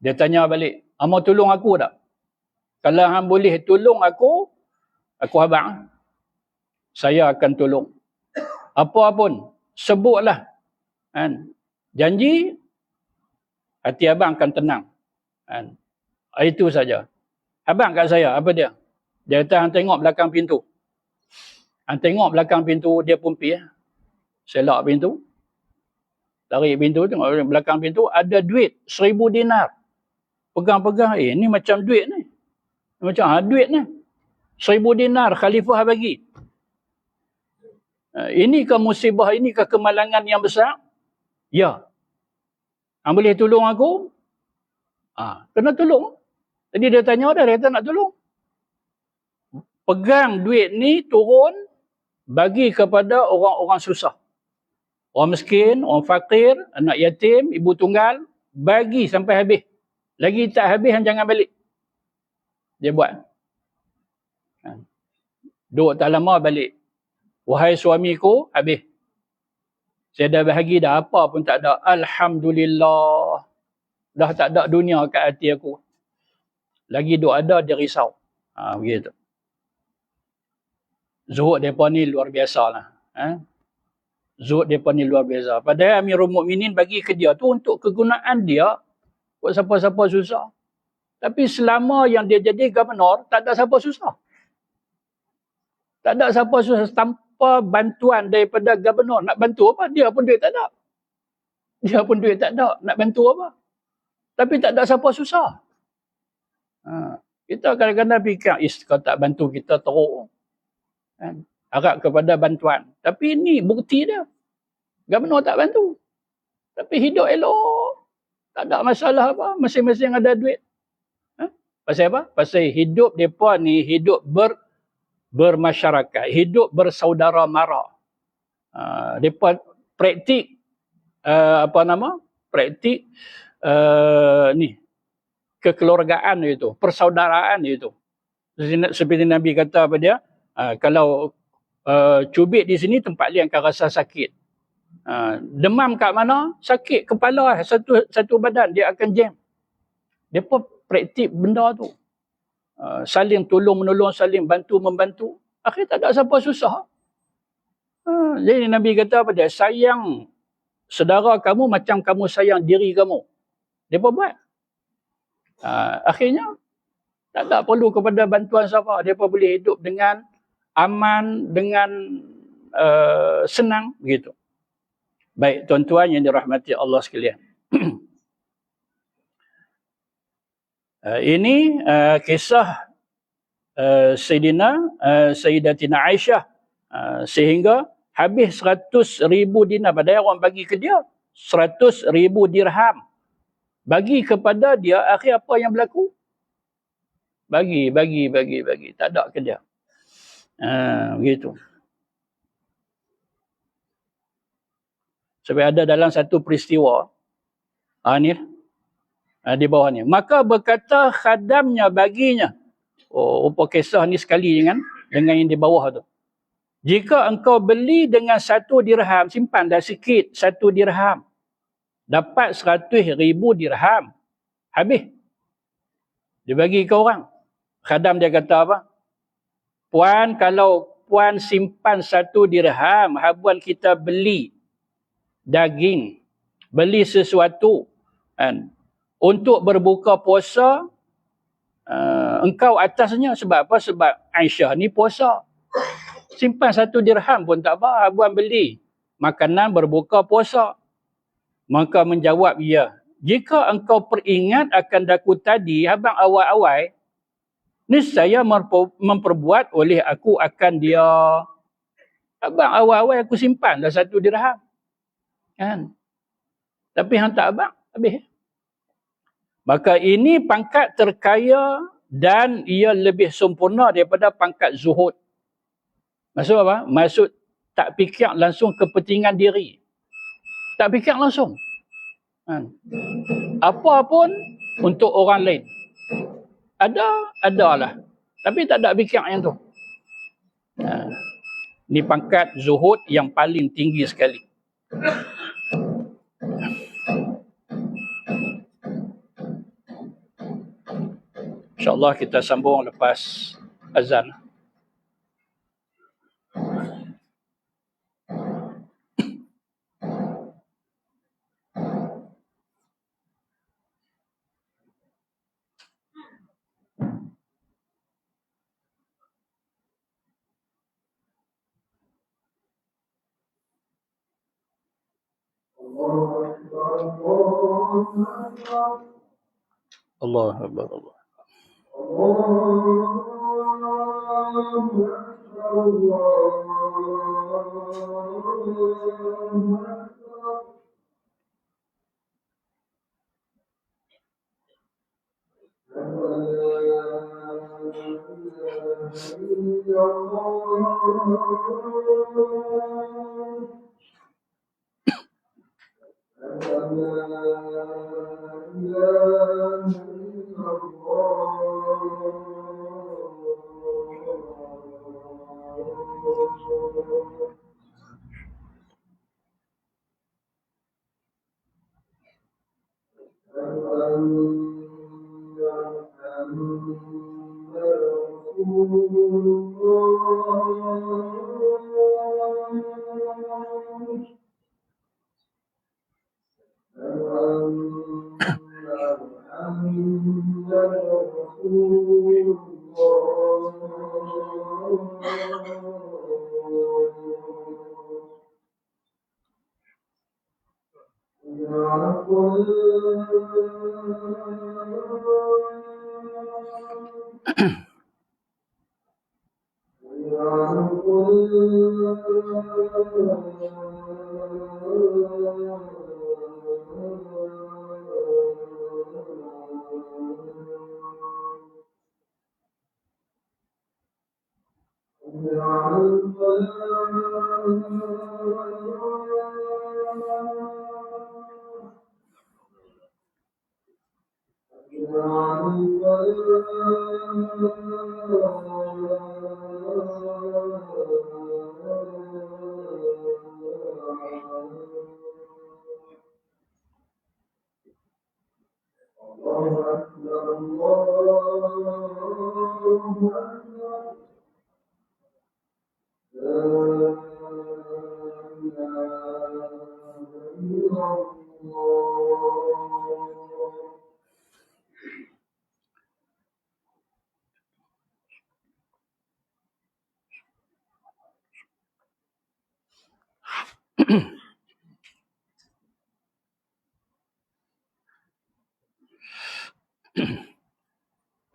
Dia tanya balik, mau tolong aku tak? Kalau hang boleh tolong aku abang, saya akan tolong. Apa pun, sebutlah. Kan? Janji, hati abang akan tenang. Kan? Itu saja. Abang kat saya, apa dia? Dia kata, hang tengok belakang pintu. Hang tengok belakang pintu, dia pun pergi. Selak pintu. Tarik pintu, tengok belakang pintu, ada duit 1,000 dinar. Pegang-pegang, ni macam duit ni. Macam duit ni. 1,000 dinar, khalifah bagi. Inikah musibah, inikah kemalangan yang besar? Ya. Hang boleh tolong aku? Kena tolong. Jadi dia tanya dia kata nak tolong. Pegang duit ni, turun, bagi kepada orang-orang susah. Orang miskin, orang fakir, anak yatim, ibu tunggal, bagi sampai habis. Lagi tak habis, jangan balik. Dia buat. Duduk tak lama balik. Wahai suamiku, habis. Saya dah bahagi dah, apa pun tak ada. Alhamdulillah. Dah tak ada dunia kat hati aku. Lagi duk ada, dia risau. Begitu. Zuhud mereka ni luar biasa lah. Zuhud mereka ni luar biasa. Padahal Amirul Mukminin bagi ke dia tu untuk kegunaan dia. Buat siapa-siapa susah. Tapi selama yang dia jadi gubernur, tak ada siapa susah. Tak ada siapa susah tanpa bantuan daripada gubernur. Nak bantu apa? Dia pun duit tak ada. Dia pun duit tak ada. Nak bantu apa? Tapi tak ada siapa susah. Kita kadang-kadang fikir, kalau tak bantu kita teruk. Harap kepada bantuan. Tapi ini bukti dia. Gubernur tak bantu. Tapi hidup elok. Tak ada masalah apa. Masing-masing ada duit. Pasal apa? Pasal hidup mereka ni hidup bermasyarakat. Hidup bersaudara mara. Mereka praktik praktik kekeluargaan itu, persaudaraan itu. Seperti Nabi kata apa dia, kalau cubit di sini tempat dia akan rasa sakit. Demam kat mana? Sakit kepala satu badan dia akan jam. Depa praktik benda tu. Saling tolong menolong, saling bantu membantu. Akhir tak ada siapa susah. Jadi Nabi kata apa dia? Sayang saudara kamu macam kamu sayang diri kamu. Depa buat. Akhirnya tak ada perlu kepada bantuan siapa. Depa boleh hidup dengan aman, dengan senang begitu. Baik tuan-tuan yang dirahmati Allah sekalian. Ini kisah Sayyidatina Aisyah sehingga habis 100,000 dinar. Padahal orang bagi ke dia 100,000 dirham. Bagi kepada dia, akhir apa yang berlaku? Bagi. Tak ada ke dia. Begitu. Sebab ada dalam satu peristiwa, di bawah ni. Maka berkata khadamnya baginya. Rupa kisah ni sekali dengan yang di bawah tu. Jika engkau beli dengan 1 dirham, simpan dah sikit 1 dirham. Dapat 100,000 dirham. Habis. Dia bagi ke orang. Khadam dia kata apa? Puan, kalau puan simpan 1 dirham, habuan kita beli daging, beli sesuatu kan, untuk berbuka puasa, engkau atasnya. Sebab apa? Sebab Aisyah ni puasa. Simpan 1 dirham pun tak apa, habuan beli makanan berbuka puasa. Maka menjawab ia, jika engkau peringat akan daku tadi, abang awal-awal, niscaya memperbuat oleh aku akan dia. Abang awal-awal aku simpan dah 1 dirham. Kan? Tapi hang tak abang, habis. Maka ini pangkat terkaya dan ia lebih sempurna daripada pangkat zuhud. Maksud apa? Maksud tak fikir langsung kepentingan diri. Tak fikir langsung. Apa pun untuk orang lain. Adalah. Tapi tak ada fikir yang tu. Ni pangkat zuhud yang paling tinggi sekali. InsyaAllah kita sambung lepas azan. Allah Akbar.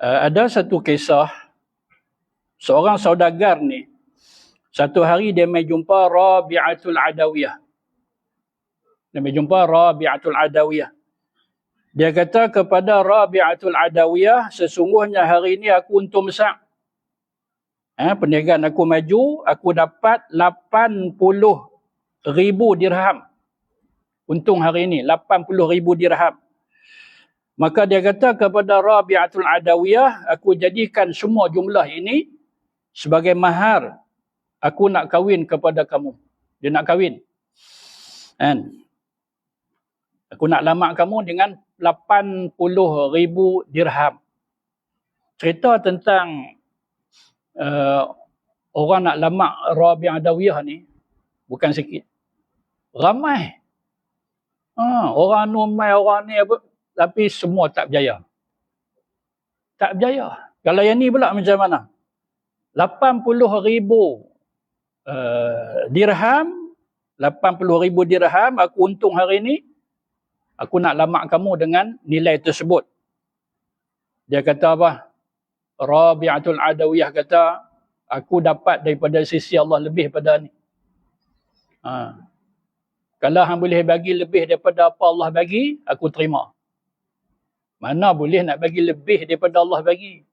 Ada satu kisah, seorang saudagar ni, satu hari dia mai jumpa Rabi'atul Adawiyah. Dia mai jumpa Rabi'atul Adawiyah. Dia kata kepada Rabi'atul Adawiyah, sesungguhnya hari ini aku untung besar. Perniagaan aku maju, aku dapat 80,000 dirham. Untung hari ini, 80,000 dirham. Maka dia kata kepada Rabi'atul Adawiyah, aku jadikan semua jumlah ini sebagai mahar. Aku nak kahwin kepada kamu. Dia nak kahwin. Kan? Aku nak lamar kamu dengan 80,000 dirham. Cerita tentang orang nak lamar Rabi'atul Adawiyah ni bukan sikit. Ramai. Orang numai, orang ni apa, tapi semua tak berjaya. Tak berjaya. Kalau yang ni pula macam mana? 80,000 dirham, 80,000 dirham aku untung hari ni, aku nak lamar kamu dengan nilai tersebut. Dia kata apa? Rabi'atul Adawiyah kata, aku dapat daripada sisi Allah lebih pada ni. Kalau hang boleh bagi lebih daripada apa Allah bagi, aku terima. Mana boleh nak bagi lebih daripada Allah bagi.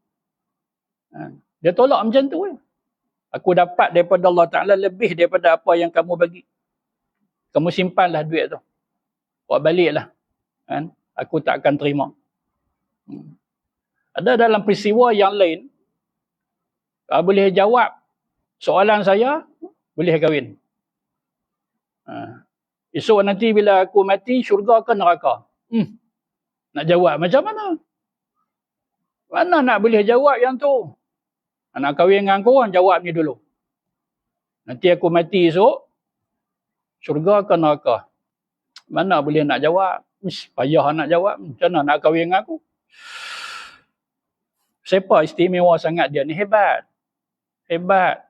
Dia tolak macam tu. Aku dapat daripada Allah Ta'ala lebih daripada apa yang kamu bagi. Kamu simpanlah duit tu. Buat baliklah. Aku tak akan terima. Ada dalam peristiwa yang lain, kalau boleh jawab soalan saya, boleh kahwin. Esok nanti bila aku mati, syurga ke neraka? Nak jawab macam mana? Mana nak boleh jawab yang tu? Nak kahwin dengan aku, jawab ni dulu. Nanti aku mati esok, syurga ke neraka? Mana boleh nak jawab? Payah nak jawab. Macam mana nak kahwin dengan aku? Siapa istimewa sangat dia ni? Hebat. Hebat.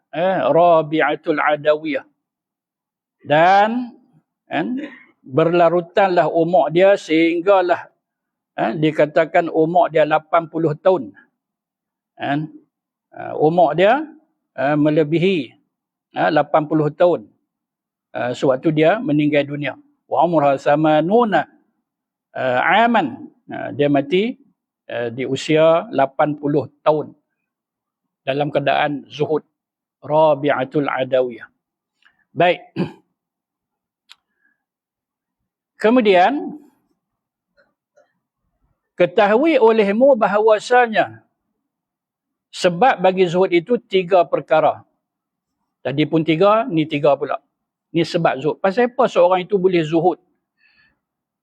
Rabi'atul Adawiyah. Dan berlarutanlah umur dia sehinggalah dikatakan umur dia 80 tahun. Umur dia melebihi 80 tahun sewaktu dia meninggal dunia. Wa umurha samanuna aman. Dia mati di usia 80 tahun dalam keadaan zuhud. Rabi'atul Adawiyah. Baik. Kemudian ketahui olehmu bahawasanya sebab bagi zuhud itu 3 perkara. Tadi pun 3, ni 3 pula. Ni sebab zuhud. Pasal apa seorang itu boleh zuhud?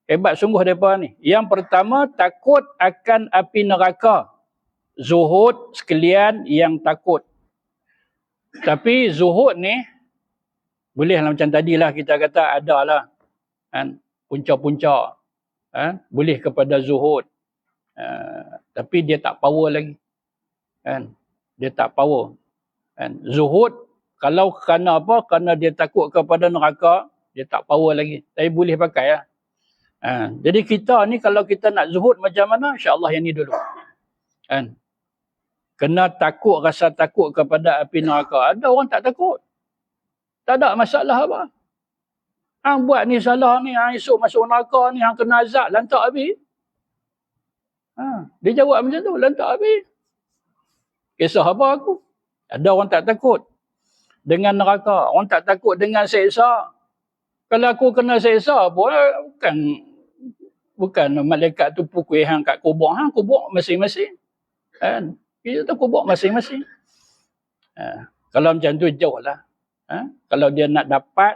Hebat sungguh mereka ni. Yang pertama, takut akan api neraka. Zuhud sekalian yang takut. Tapi zuhud ni, bolehlah macam tadilah kita kata adalah punca-punca. Boleh kepada zuhud. Tapi dia tak power lagi. Kan? Dia tak power. Kan? Zuhud, kalau kerana apa? Kerana dia takut kepada neraka, dia tak power lagi. Tapi boleh pakai lah. Jadi kita ni kalau kita nak zuhud macam mana? InsyaAllah yang ni dulu. Kan? Kena takut, rasa takut kepada api neraka. Ada orang tak takut. Tak ada masalah apa. Hang buat ni salah ni, hang esok masuk neraka ni, hang kena azab, lantak habis. Dia jawab macam tu, lantak habis. Kisah apa aku? Ada orang tak takut dengan neraka. Orang tak takut dengan seksa. Kalau aku kena seksa pun, bukan malaikat tu pukul hang kat kubur. Hang kubur masing-masing. Kan? Kita tu kubur masing-masing. Kalau macam tu jauh lah. Kalau dia nak dapat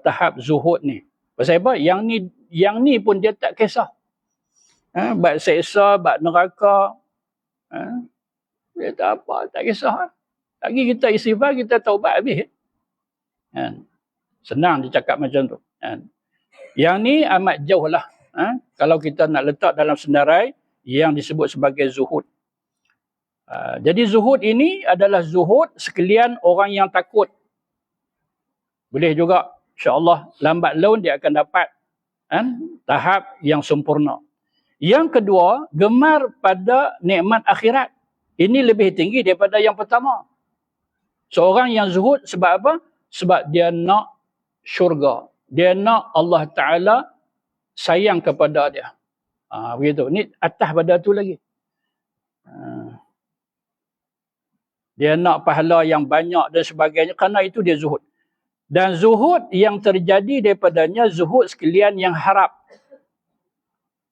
tahap zuhud ni. Pasal apa? Yang ni pun dia tak kisah. Bab seksa, bab neraka. Dia tak apa, tak kisah. Lagi kita istighfar, kita taubat habis. Senang dia cakap macam tu. Yang ni amat jauh lah. Kalau kita nak letak dalam senarai yang disebut sebagai zuhud. Jadi zuhud ini adalah zuhud sekalian orang yang takut. Boleh juga, insyaAllah lambat laun dia akan dapat tahap yang sempurna. Yang kedua, gemar pada nikmat akhirat. Ini lebih tinggi daripada yang pertama. Seorang yang zuhud sebab apa? Sebab dia nak syurga. Dia nak Allah Ta'ala sayang kepada dia. Begitu. Ini atas pada tu lagi. Dia nak pahala yang banyak dan sebagainya. Kerana itu dia zuhud. Dan zuhud yang terjadi daripadanya zuhud sekalian yang harap.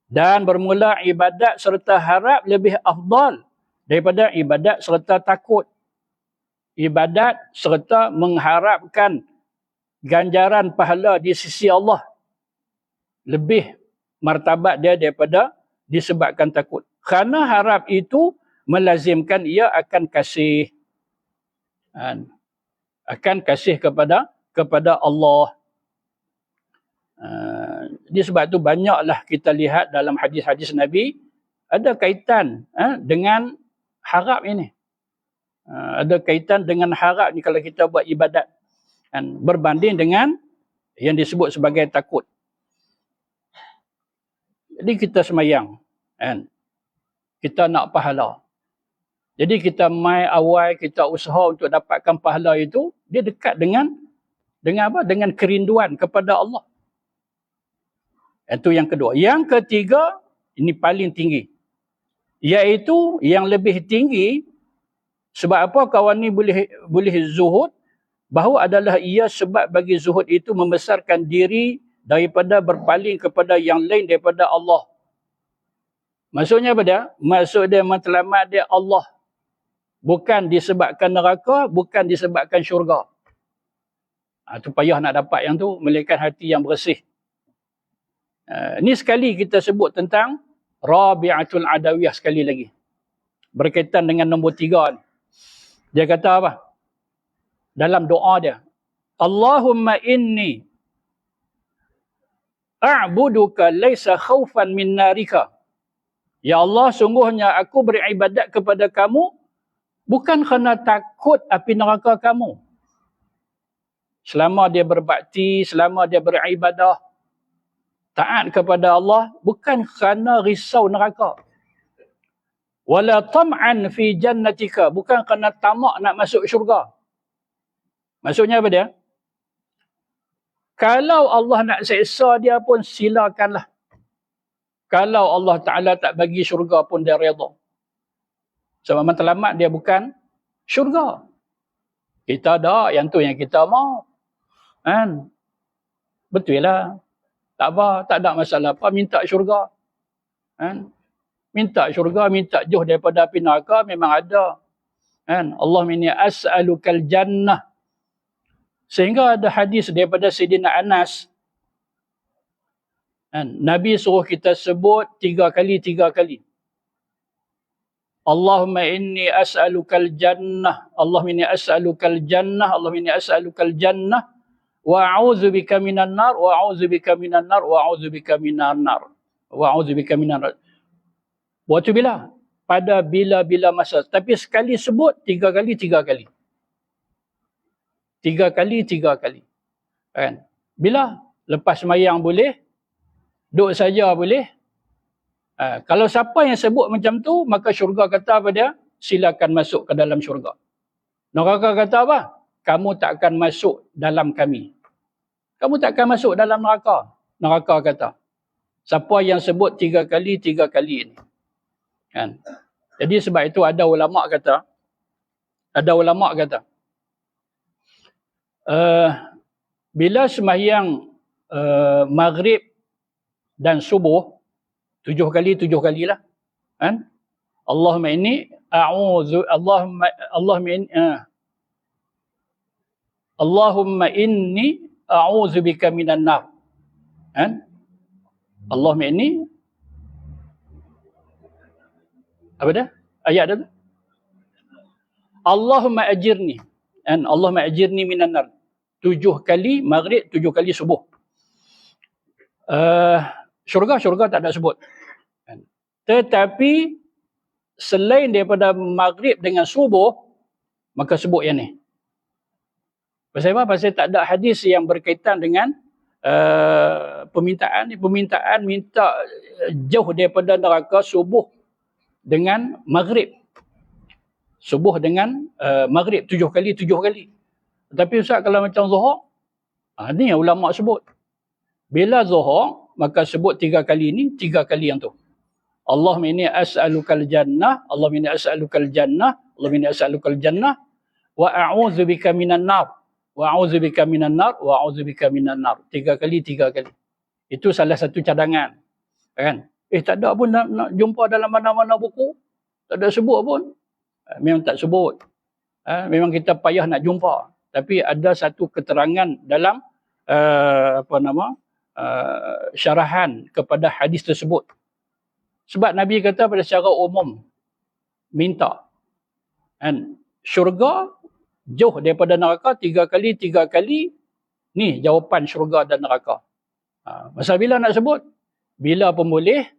Dan bermula ibadat serta harap lebih afdal daripada ibadat serta takut. Ibadat serta mengharapkan ganjaran pahala di sisi Allah lebih martabat dia daripada disebabkan takut. Kerana harap itu melazimkan ia akan kasih. Akan kasih kepada Allah. Jadi sebab tu banyaklah kita lihat dalam hadis-hadis Nabi ada kaitan dengan harap ini. Ada kaitan dengan harap ni kalau kita buat ibadat. Berbanding dengan yang disebut sebagai takut. Jadi kita semayang. Kita nak pahala. Jadi kita mai awal, kita usaha untuk dapatkan pahala itu, dia dekat dengan apa? Dengan kerinduan kepada Allah. Itu yang kedua. Yang ketiga, ini paling tinggi. Iaitu yang lebih tinggi, sebab apa kawan ni boleh zuhud, bahawa adalah ia sebab bagi zuhud itu membesarkan diri daripada berpaling kepada yang lain daripada Allah. Maksudnya apa dia? Maksud dia matlamat dia Allah. Bukan disebabkan neraka, bukan disebabkan syurga. Itu payah nak dapat yang tu, melainkan hati yang bersih. Ini sekali kita sebut tentang Rabi'atul Adawiyah sekali lagi. Berkaitan dengan nombor 3 ni. Dia kata apa? Dalam doa dia. Allahumma inni a'buduka laysa khawfan min narika. Ya Allah, sungguhnya aku beribadat kepada kamu bukan kerana takut api neraka kamu. Selama dia berbakti, selama dia beribadah, taat kepada Allah, bukan kerana risau neraka. Wala tam'an fi jannatika, bukan kerana tamak nak masuk syurga. Maksudnya apa dia? Kalau Allah nak seksa dia pun silakanlah. Kalau Allah Ta'ala tak bagi syurga pun dia redha. Sebab matlamat dia bukan syurga. Kita ada yang tu yang kita mau. Betul lah. Tak apa, tak ada masalah apa. Minta syurga. Minta syurga, minta jauh daripada api neraka memang ada. Allahumma inni as'alukal jannah. Sehingga ada hadis daripada Sayyidina Anas. Nabi suruh kita sebut 3 kali. Allahumma inni as'alukal jannah. Allahumma inni as'alukal jannah. Allahumma inni as'alukal jannah. Wa a'udzubika minan nar. Wa a'udzubika minan nar. Wa a'udzubika minan nar. Wa a'udzubika minan nar. Waktu bila? Pada bila-bila masa. Tapi sekali sebut 3 kali, 3 kali. 3 kali, 3 kali. Kan? Bila? Lepas sembahyang boleh. Duduk saja boleh. Kalau siapa yang sebut macam tu, maka syurga kata apa dia? Silakan masuk ke dalam syurga. Neraka kata apa? Kamu tak akan masuk dalam kami. Kamu tak akan masuk dalam neraka. Neraka kata. Siapa yang sebut 3 kali, 3 kali ini. Kan? Jadi sebab itu ada ulama' kata, bila sembahyang maghrib dan subuh, 7 kali, 7 kalilah. Kan? Allahumma inni a'udzu Allahumma inni a'udzu bika minan nar. Kan? Allahumma inni apa dah? Ayat dah tu? Allahumma ajirni. Kan? Allahumma ajirni minan nar. 7 kali maghrib, 7 kali subuh. Syurga tak ada sebut. Kan? Tetapi selain daripada maghrib dengan subuh, maka sebut yang ni. Pasal apa? Pasal tak ada hadis yang berkaitan dengan permintaan minta jauh daripada neraka subuh dengan maghrib. Subuh dengan maghrib 7 kali, 7 kali. Tapi Ustaz kalau macam zuhur, ni yang ulama' sebut. Bila zuhur, maka sebut 3 kali ni, 3 kali yang tu. Allahumma inni as'alukal jannah, Allahumma inni as'alukal jannah, Allahumma inni as'alukal jannah, wa a'udzubika minan nar. Wa a'udzubika minan nar, wa a'udzubika minan nar. 3 kali, 3 kali. Itu salah satu cadangan. Kan? Tak ada pun nak jumpa dalam mana-mana buku. Tak ada sebut pun. Memang tak sebut. Memang kita payah nak jumpa. Tapi ada satu keterangan dalam syarahan kepada hadis tersebut. Sebab Nabi kata pada secara umum, minta. Kan? Syurga jauh daripada neraka 3 kali, 3 kali. Ni jawapan syurga dan neraka. Masa bila nak sebut? Bila pun boleh,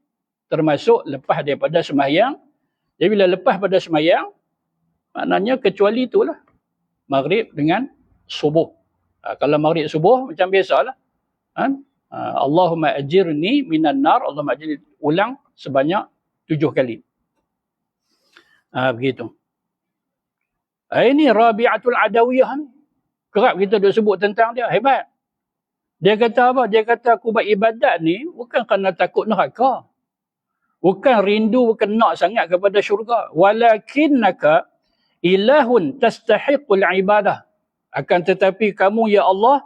termasuk lepas daripada sembahyang. Jadi bila lepas pada sembahyang, maknanya kecuali itulah. Maghrib dengan subuh. Kalau maghrib subuh, macam biasalah. Allahumma ajirni minan nar, Allahumma ajirni, ulang sebanyak 7 kali. Begitu. Ini Rabi'atul Adawiyah ni. Kerap kita duk sebut tentang dia. Hebat. Dia kata apa? Dia kata aku buat ibadat ni bukan kerana takut neraka. Bukan rindu, bukan nak sangat kepada syurga. Walakinnaka ilahun tastahiqul ibadah. Akan tetapi kamu ya Allah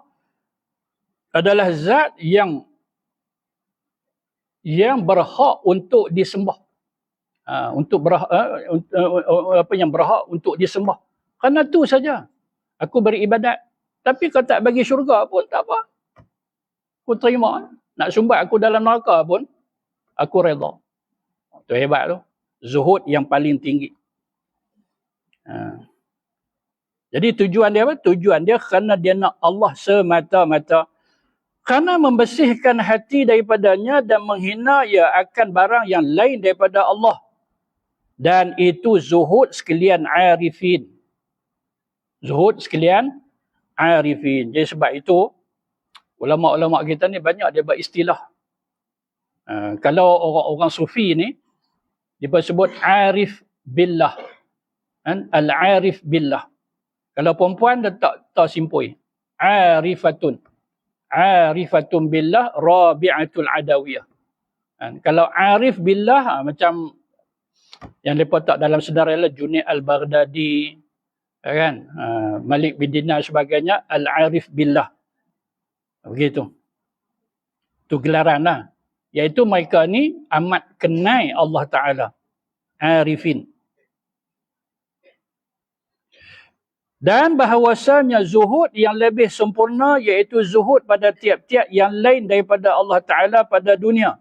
adalah zat yang berhak untuk disembah. Yang berhak untuk disembah. Kerana tu saja aku beribadat. Tapi kalau tak bagi syurga pun tak apa. Aku terima. Nak sumbat aku dalam neraka pun aku redha. Tu hebat tu. Zuhud yang paling tinggi. Jadi tujuan dia apa? Tujuan dia kerana dia nak Allah semata-mata. Kerana membersihkan hati daripadanya dan menghina ia akan barang yang lain daripada Allah. Dan itu zuhud sekalian arifin. Zuhud sekalian arifin. Jadi sebab itu, ulama'-ulama' kita ni banyak dia buat istilah. Kalau orang-orang sufi ni, dia sebut arif billah. Al-arif billah. Kalau perempuan dia tak simpui. Arifatun. Arifatun billah rabi'atul adawiyah. Kalau arif billah, macam yang mereka tak dalam sedarah ialah Junaid al-Baghdadi, kan? Malik bin Dinar sebagainya, al-arif billah. Begitu. Itu gelaran lah. Iaitu mereka ni amat kenal Allah Ta'ala. Arifin. Dan bahawasanya zuhud yang lebih sempurna iaitu zuhud pada tiap-tiap yang lain daripada Allah Ta'ala pada dunia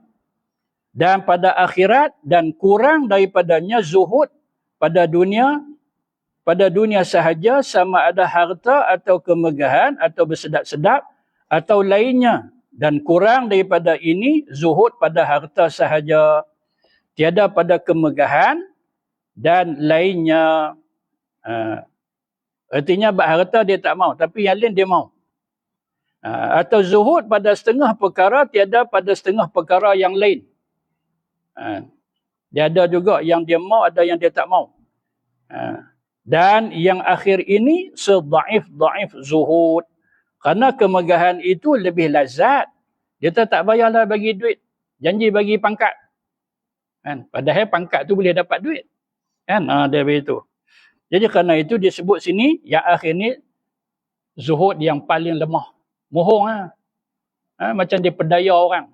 dan pada akhirat, dan kurang daripadanya zuhud pada dunia sahaja, sama ada harta atau kemegahan atau bersedap-sedap atau lainnya, dan kurang daripada ini zuhud pada harta sahaja. tiada pada kemegahan dan lainnya. Artinya harta dia tak mau, tapi yang lain dia mau. Atau zuhud pada setengah perkara, tiada pada setengah perkara yang lain. Dia ada juga yang dia mau, ada yang dia tak mau. Dan yang akhir ini sedaif-daif zuhud. Kerana kemegahan itu lebih lazat. Dia tak payahlah bagi duit. Janji bagi pangkat. Padahal pangkat tu boleh dapat duit. Dia begitu. Jadi kerana itu disebut sini, yang akhir ni zuhud yang paling lemah. Mohong macam dia perdaya orang.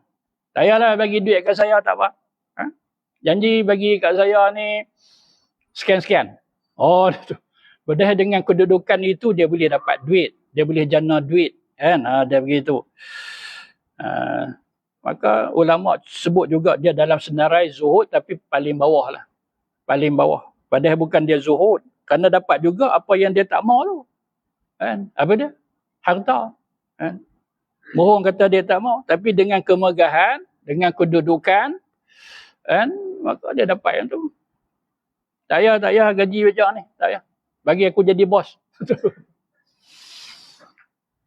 Tak payahlah bagi duit kat saya, tak apa. Janji bagi kat saya ni sekian-sekian. Oh, padahal dengan kedudukan itu dia boleh dapat duit. Dia boleh jana duit. Dia begitu. Maka ulama sebut juga dia dalam senarai zuhud, tapi paling bawah lah. Paling bawah. Padahal bukan dia zuhud. Kerana dapat juga apa yang dia tak mau tu. Apa dia? Harta. Mohon kata dia tak mau. Tapi dengan kemegahan, dengan kedudukan, maka dia dapat yang tu. Tak payah gaji macam ni. Tak payah. Bagi aku jadi bos.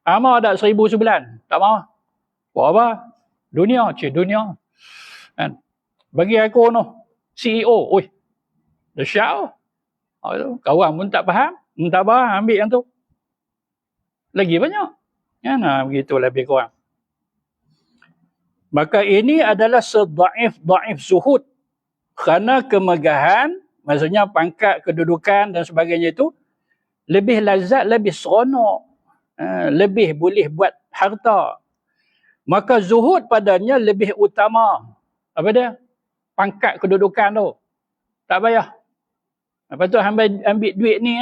Mau tak 1,000 sebulan? Tak mau. Buat apa? Dunia. Dunia. Bagi aku CEO. Oi. Dahsyat. Kawan pun tak faham. Tak faham ambil yang tu. Lagi banyak. Begitu lebih kurang. Maka ini adalah sedaif-daif zuhud. Kerana kemegahan, maksudnya pangkat, kedudukan dan sebagainya itu, lebih lazat, lebih seronok. Lebih boleh buat harta. Maka zuhud padanya lebih utama. Apa dia? Pangkat kedudukan tu. Tak payah. Lepas tu ambil duit ni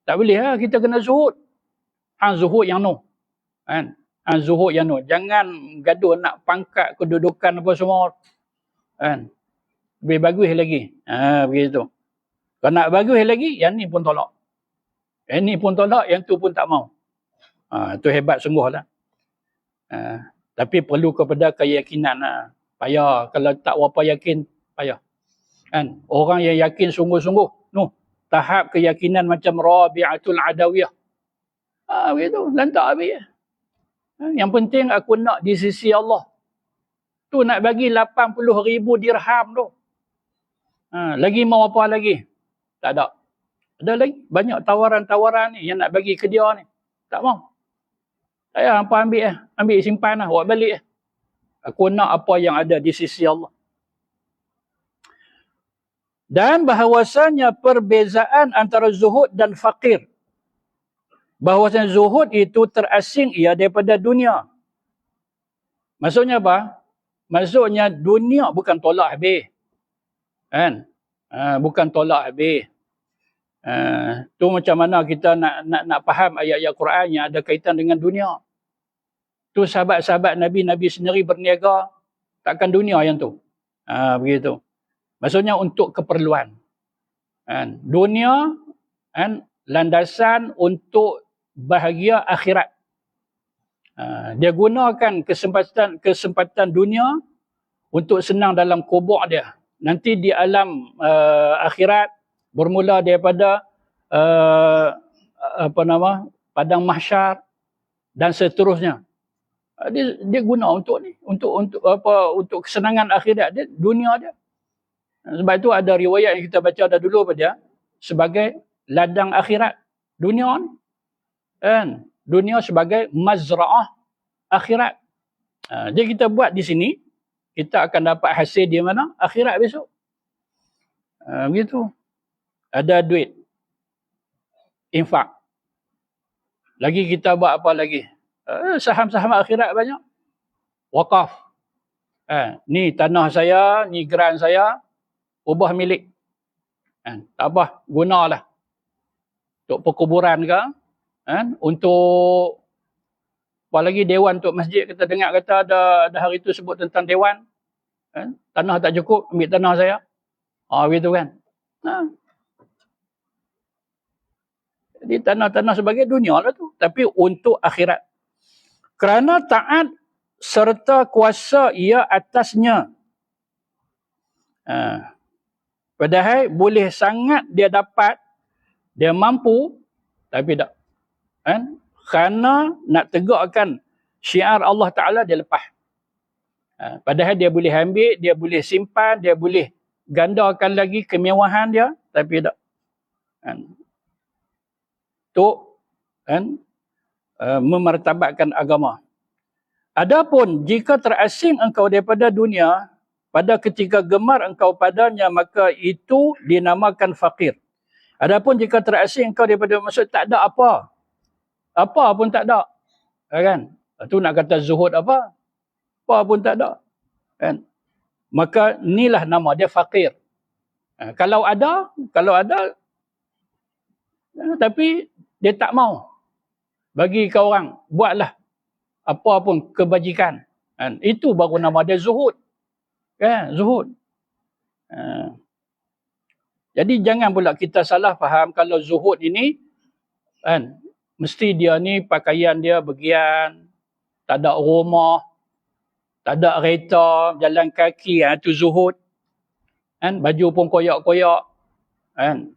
tak boleh lah, kita kena zuhud. Zuhud yang zuhud yang jangan gaduh nak pangkat kedudukan apa semua. Lebih bagus lagi. Begitu. Kalau nak bagus lagi, yang ni pun tolak. Yang ni pun tolak, yang tu pun tak mau. Itu hebat sungguh lah. Tapi perlu kepada keyakinan lah. Payah. Kalau tak berapa yakin, payah. Orang yang yakin sungguh-sungguh, tahap keyakinan macam Rabi'atul Adawiyah. Begitu, lantak habis. Yang penting aku nak di sisi Allah. Tu nak bagi 80,000 dirham tu. Lagi mau apa lagi? Tak ada. Ada lagi banyak tawaran-tawaran ni yang nak bagi ke dia ni. Tak mau. Saya hampa ambil simpan lah, buat balik. Aku nak apa yang ada di sisi Allah. Dan bahawasanya perbezaan antara zuhud dan fakir. Bahawasanya zuhud itu terasing ia daripada dunia. Maksudnya apa? Maksudnya dunia bukan tolak habis. Bukan tolak habis. Tu macam mana kita nak faham ayat-ayat Quran yang ada kaitan dengan dunia. Tu sahabat-sahabat Nabi sendiri berniaga, takkan dunia yang tu. Begitu. Maksudnya untuk keperluan. Dunia landasan untuk bahagia akhirat. Dia gunakan kesempatan dunia untuk senang dalam kubur dia. Nanti di alam akhirat bermula daripada padang mahsyar dan seterusnya. Dia guna untuk ni, untuk kesenangan akhirat dia, dunia dia. Sebab itu ada riwayat yang kita baca dah dulu pada sebagai ladang akhirat dunia ni. Dunia sebagai mazra'ah akhirat. Jadi kita buat di sini, kita akan dapat hasil di mana? Akhirat besok. Begitu. Ada duit. Infak. Lagi kita buat apa lagi? Saham-saham akhirat banyak. Wakaf. Ni tanah saya, ni geran saya, ubah milik. Tak apa, gunalah. Untuk perkuburan ke, untuk apa lagi dewan untuk masjid. Kita dengar kata ada hari tu sebut tentang dewan. Tanah tak cukup, ambil tanah saya. Begitu kan. Jadi tanah-tanah sebagai dunia lah tu. Tapi untuk akhirat. Kerana taat serta kuasa ia atasnya. Padahal boleh sangat dia dapat, dia mampu, tapi tak. Kan? Kerana nak tegakkan syiar Allah Ta'ala, dia lepas. Padahal dia boleh ambil, dia boleh simpan, dia boleh gandakan lagi kemewahan dia, tapi tak. Untuk memartabatkan agama. Adapun jika terasing engkau daripada dunia, pada ketika gemar engkau padanya, maka itu dinamakan fakir. Adapun jika terasing engkau daripada, maksud tak ada apa. Apa pun tak ada. Kan? Itu nak kata zuhud apa? Apa pun tak ada. Kan? Maka inilah nama dia fakir. Kalau ada, tapi dia tak mau bagi ke orang, buatlah apa pun kebajikan. Itu baru nama dia zuhud. Kan? Zuhud. Jadi jangan pula kita salah faham kalau zuhud ini, kan, mesti dia ni pakaian dia bagian, tak ada rumah, tak ada kereta, jalan kaki, itu zuhud. Kan? Baju pun koyak-koyak. Kan?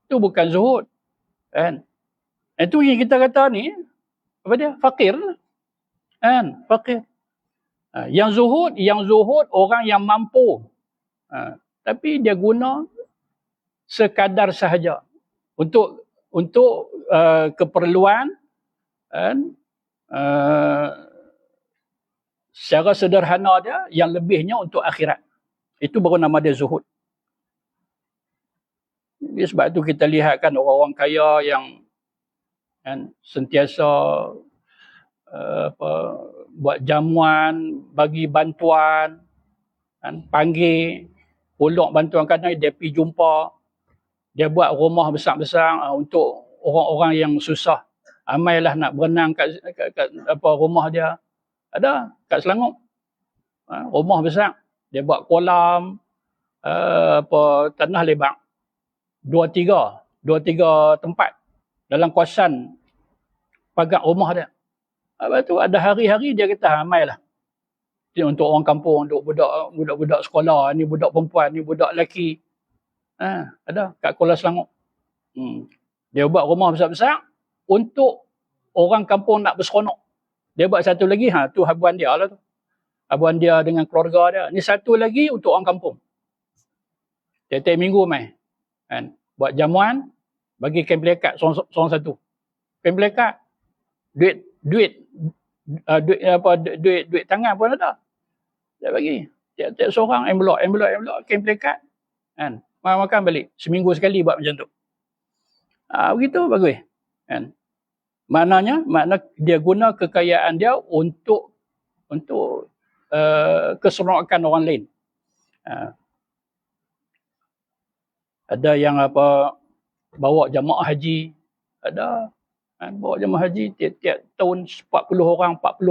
Itu bukan zuhud. Kan? Itu yang kita kata ni, apa dia? Fakir. Kan? Fakir. Yang zuhud orang yang mampu. Tapi dia guna sekadar sahaja. Untuk keperluan, secara sederhana dia, yang lebihnya untuk akhirat. Itu baru nama dia zuhud. Jadi sebab itu kita lihatkan orang-orang kaya yang sentiasa buat jamuan, bagi bantuan, panggil, pulak bantuan kadang dia pergi jumpa, dia buat rumah besar-besar untuk orang-orang yang susah. Amailah nak berenang kat rumah dia. Ada kat Selangor. Rumah besar. Dia buat kolam, tanah lebar. Dua tiga tempat dalam kawasan pagar rumah dia. Lepas tu ada hari-hari dia kata amailah. Untuk orang kampung, untuk budak-budak sekolah, ni budak perempuan, ni budak lelaki. Ada kat Kuala Selangor. Dia buat rumah besar-besar untuk orang kampung nak berseronok. Dia buat satu lagi, tu habuan dia lah tu. Habuan dia dengan keluarga dia. Ni satu lagi untuk orang kampung. Tiap-tiap minggu mai. Buat jamuan, bagi kain pelekat seorang satu. Kain pelekat, duit tangan pun ada. Dia bagi. Tiap-tiap seorang envelope, kain pelekat. Makan balik. Seminggu sekali buat macam tu. Begitu bagus. Makna dia guna kekayaan dia untuk keseronokan orang lain. Ada yang bawa jamaah haji. Ada. Bawa jamaah haji tiap-tiap tahun 40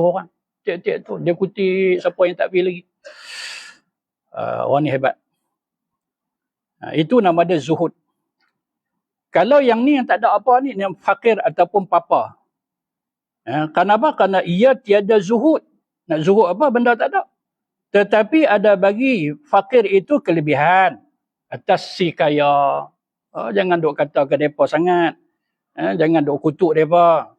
orang. Tiap-tiap tu. Dia kutip siapa yang tak pergi lagi. Orang ni hebat. Itu nama dia zuhud. Kalau yang ni yang tak ada apa ni, yang fakir ataupun papa. Kenapa? Kerana ia tiada zuhud. Nak zuhud apa? Benda tak ada. Tetapi ada bagi fakir itu kelebihan atas si kaya. Jangan duk kata ke mereka sangat. Jangan duk kutuk mereka.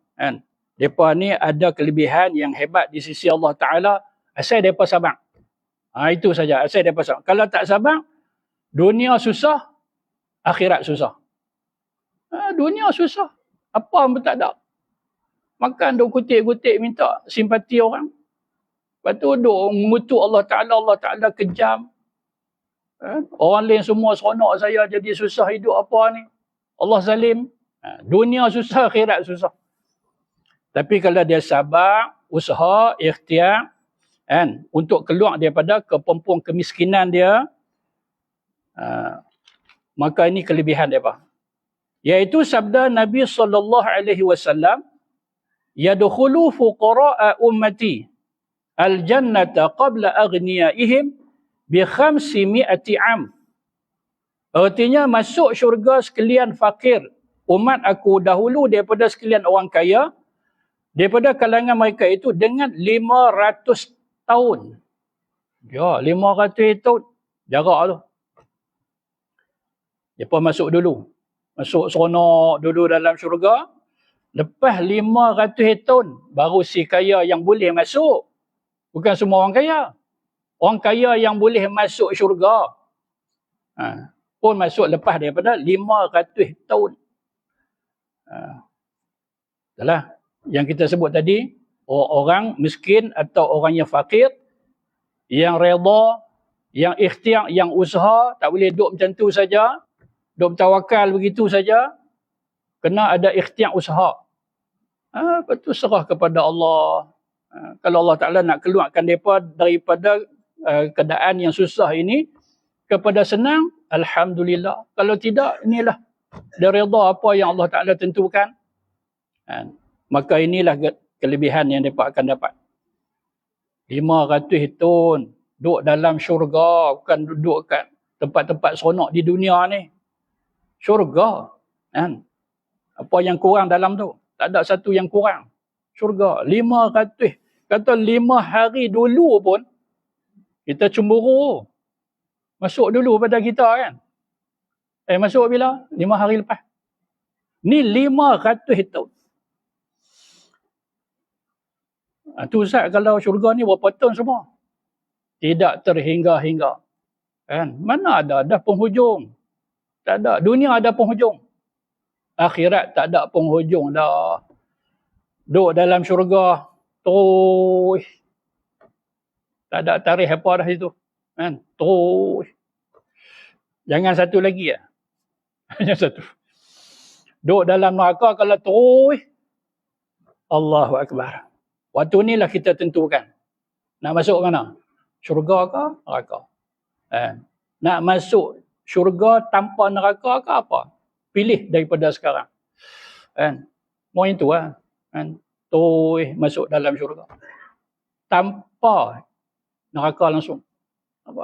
Mereka ni ada kelebihan yang hebat di sisi Allah Ta'ala. Asal mereka sabar. Itu saja. Asal mereka sabar. Kalau tak sabar, dunia susah, akhirat susah. Dunia susah. Apa pun tak ada. Makan duk kutik-kutik minta simpati orang. Lepas tu duk mengutuk Allah Ta'ala kejam. Orang lain semua seronok, saya jadi susah hidup apa ni. Allah zalim. Dunia susah, akhirat susah. Tapi kalau dia sabar, usaha, ikhtiar, untuk keluar daripada kepompong kemiskinan dia, maka ini kelebihan dia. Iaitu sabda Nabi SAW, yadkhulu fuqara'a ummati al-jannata qabla aghniyaihim bi 500 am. Artinya masuk syurga sekalian fakir umat aku dahulu daripada sekalian orang kaya, daripada kalangan mereka itu dengan 500 tahun. Ya, 500 tahun. Jarak tu. Mereka masuk dulu. Masuk seronok dulu dalam syurga. Lepas 500 tahun, baru si kaya yang boleh masuk. Bukan semua orang kaya. Orang kaya yang boleh masuk syurga. Pun masuk lepas daripada 500 tahun. Itulah yang kita sebut tadi. Orang miskin atau orang yang fakir. Yang redha, yang ikhtiar, yang usaha. Tak boleh duduk macam tu saja. Duduk bertawakal begitu saja. Kena ada ikhtiar usaha. Lepas tu serah kepada Allah. Kalau Allah Ta'ala nak keluarkan mereka daripada keadaan yang susah ini kepada senang, Alhamdulillah. Kalau tidak, inilah dia redha apa yang Allah Ta'ala tentukan. Maka inilah kelebihan yang mereka akan dapat. 500 tahun duduk dalam syurga, bukan duduk kat tempat-tempat seronok di dunia ni. Syurga. Apa yang kurang dalam tu? Tak ada satu yang kurang. Syurga. 500. Kata 5 hari dulu pun, kita cemburu. Masuk dulu pada kita kan. Masuk bila? 5 hari lepas. Ni 500 tahun. Tu Ustaz, kalau syurga ni berapa tahun semua? Tidak terhingga-hingga. Kan? Mana ada? Dah penghujung. Tak ada. Dunia ada penghujung. Akhirat tak ada penghujung dah. Duduk dalam syurga terus. Tak ada tarikh apa dah itu. Kan? Terus. Jangan satu lagi ya. Hanya satu. Duduk dalam neraka kalau terus. Allahu Akbar. Waktu inilah kita tentukan. Nak masuk mana? Syurga ke neraka? Nak masuk syurga tanpa neraka ke apa? Pilih daripada sekarang. Mau itu lah. Terus masuk dalam syurga. Tanpa neraka langsung.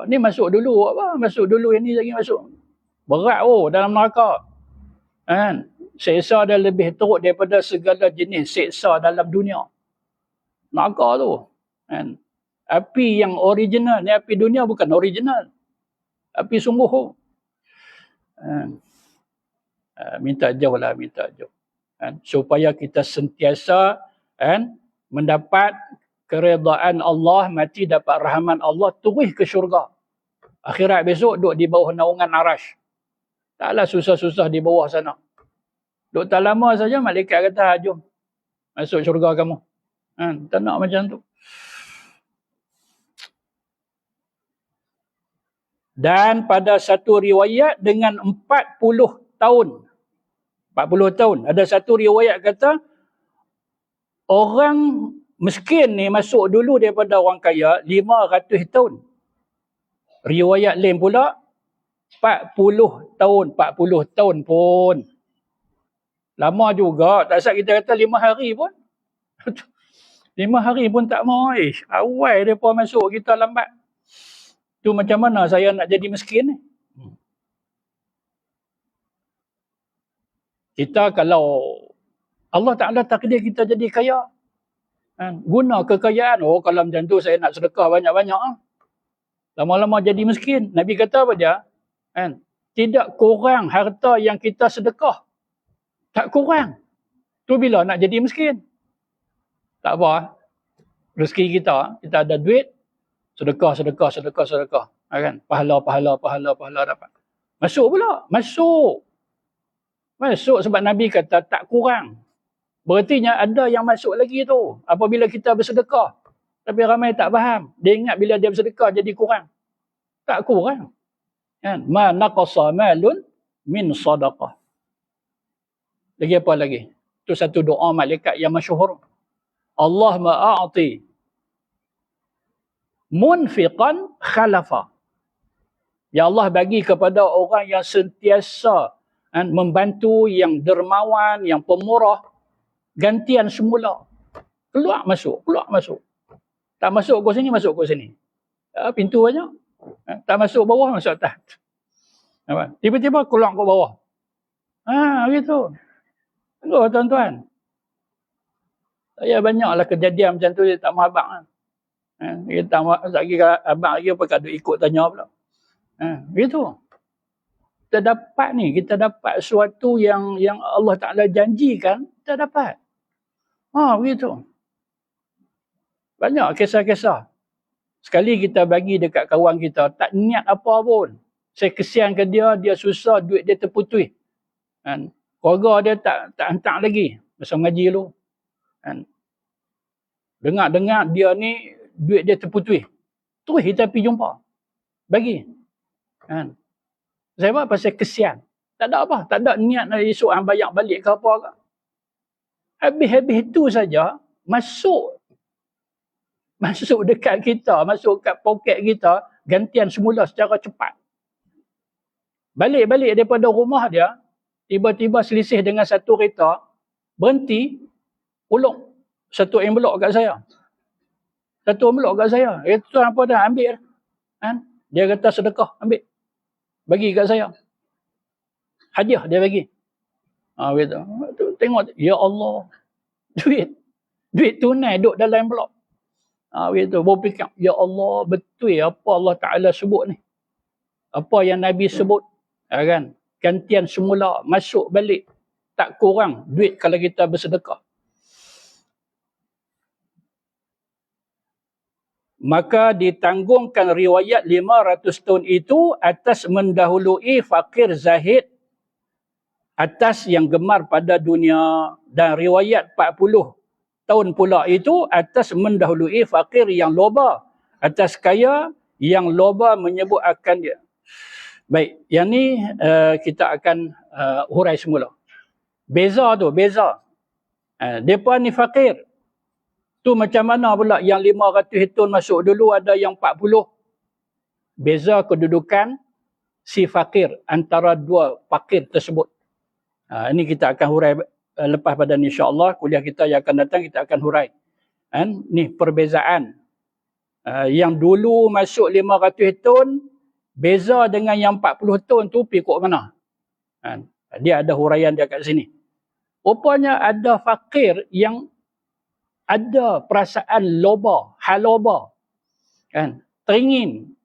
Ni masuk dulu apa? Masuk dulu, ini lagi masuk. Berat dalam neraka. Seksa dah lebih teruk daripada segala jenis seksa dalam dunia. Neraka tu. Api yang original. Ni api dunia bukan original. Api sungguh. Minta jauh lah, minta jauh. Supaya kita sentiasa mendapat keredaan Allah, mati dapat rahmat Allah, terus ke syurga. Akhirat besok duduk di bawah naungan arash. Taklah susah-susah di bawah sana. Duduk tak lama saja malaikat kata, jom masuk syurga kamu. Tak nak macam tu. Dan pada satu riwayat dengan 40 tahun. 40 tahun. Ada satu riwayat kata, orang miskin ni masuk dulu daripada orang kaya 500 tahun. Riwayat lain pula 40 tahun. 40 tahun pun. Lama juga. Tak usah kita kata 5 hari pun. 5 hari pun tak mau. Awal mereka masuk, kita lambat. Tu macam mana saya nak jadi miskin ni? Kita kalau Allah Ta'ala takdir kita jadi kaya. Guna kekayaan. Kalau macam tu saya nak sedekah banyak-banyak. Lama-lama jadi miskin. Nabi kata apa dia? Tidak kurang harta yang kita sedekah. Tak kurang. Tu bila nak jadi miskin. Tak apa. Rezeki kita ada duit. Sedekah. Kan? Pahala dapat. Masuk pula. Masuk sebab Nabi kata tak kurang. Berartinya ada yang masuk lagi tu. Apabila kita bersedekah. Tapi ramai tak faham. Dia ingat bila dia bersedekah jadi kurang. Tak kurang. Kan? Ma naqasa malun min sadaqah. Lagi apa lagi? Itu satu doa malaikat yang masyhur. Allah ma'a'ati munfiqan khalafa. Ya Allah bagi kepada orang yang sentiasa membantu, yang dermawan, yang pemurah, gantian semula. Keluar masuk. Tak masuk ke sini, masuk ke sini. Pintu banyak. Tak masuk bawah, masuk atas. Tiba-tiba keluar ke bawah. Gitu. Tengok tuan-tuan. Saya banyaklah kejadian macam tu, dia tak mahu abang. Dia tak mahu, abang lagi apa kata ikut tanya pula. Gitu. kita dapat ni, kita dapat sesuatu yang Allah Ta'ala janjikan, kita dapat. Begitu. Banyak kisah-kisah. Sekali kita bagi dekat kawan kita, tak niat apa pun. Saya kesian ke dia, dia susah, duit dia terputus. Kan? Keluarga dia tak hantar lagi. Masa mengaji dulu. Kan? Dengar-dengar dia ni, duit dia terputus. Terus kita pergi jumpa. Bagi. Kan? Saya buat pasal kesian. Tak ada apa. Tak ada niat nak esok bayar balik ke apa ke. Habis-habis itu saja, masuk dekat kita, masuk kat poket kita, gantian semula secara cepat. Balik daripada rumah dia, tiba-tiba selisih dengan satu kereta, berhenti, ulung satu envelope kat saya. Satu envelope kat saya. Itu apa dah, ambil. Kan? Dia kata sedekah, ambil. Bagi kat saya. Hadiah dia bagi. Gitu. Tengok, ya Allah. Duit tunai duduk dalam envelope. Gitu. Baru fikir, ya Allah, betul apa Allah Ta'ala sebut ni. Apa yang Nabi sebut. Kan? Gantian semula, masuk balik. Tak kurang duit kalau kita bersedekah. Maka ditanggungkan riwayat 500 tahun itu atas mendahului fakir zahid atas yang gemar pada dunia, dan riwayat 40 tahun pula itu atas mendahului fakir yang loba atas kaya yang loba menyebut akan dia. Baik, yang ni kita akan hurai semula. Beza. Depa ni fakir. Tu macam mana pula yang 500 tahun masuk dulu, ada yang 40. Beza kedudukan si fakir antara dua fakir tersebut. Ini kita akan hurai lepas pada ni, insya-Allah kuliah kita yang akan datang kita akan hurai. Ni perbezaan. Yang dulu masuk 500 tahun beza dengan yang 40 tahun tu pikuk mana. Dia ada huraian dia kat sini. Rupanya ada fakir yang ada perasaan loba, haloba. Kan? Teringin.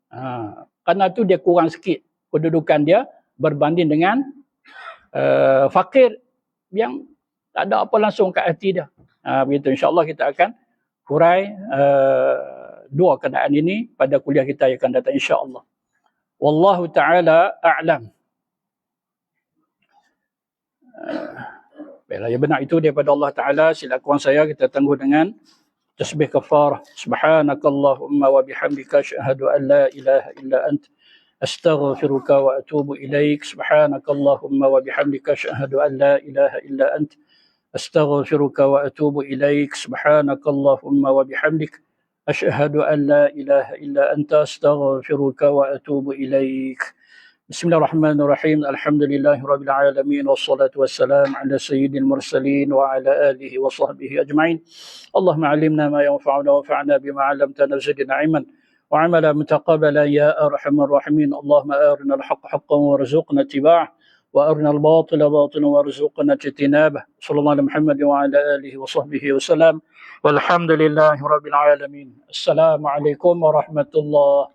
Kerana tu dia kurang sikit kedudukan dia berbanding dengan fakir yang tak ada apa langsung kat hati dia. Begitu, insya-Allah kita akan hurai dua keadaan ini pada kuliah kita yang akan datang, insya-Allah. Wallahu ta'ala a'lam. Baiklah, yang benar itu daripada Allah Ta'ala. Sila kurang saya kita tangguh dengan tasbih kafarah. Subhanakallahumma wa bihamdika asyhadu an la ilaha illa ant astaghfiruka wa atubu ilaik. Subhanakallahumma wa bihamdika asyhadu an la ilaha illa ant astaghfiruka wa atubu ilaik. Subhanakallahumma wa bihamdik asyhadu an la ilaha illa anta astaghfiruka wa atubu ilaik. Bismillahirrahmanirrahim. Alhamdulillahirabbil alamin wassalatu wassalamu ala sayyidil mursalin wa ala alihi wa sahbihi ajma'in. Allahumma 'allimna ma yanfa'una wanfa'na bima 'allamtana zidna 'ilman wa 'amalan mutaqabbalan ya arhamar rahimin. Allahumma arina al-haqqa haqqan warzuqna ittiba'ah wa arina al-batila batilan warzuqna ijtinabah. Sallallahu alaihi Muhammad wa ala alihi wa sahbihi wasallam. Walhamdulillahirabbil alamin. Assalamualaikum warahmatullahi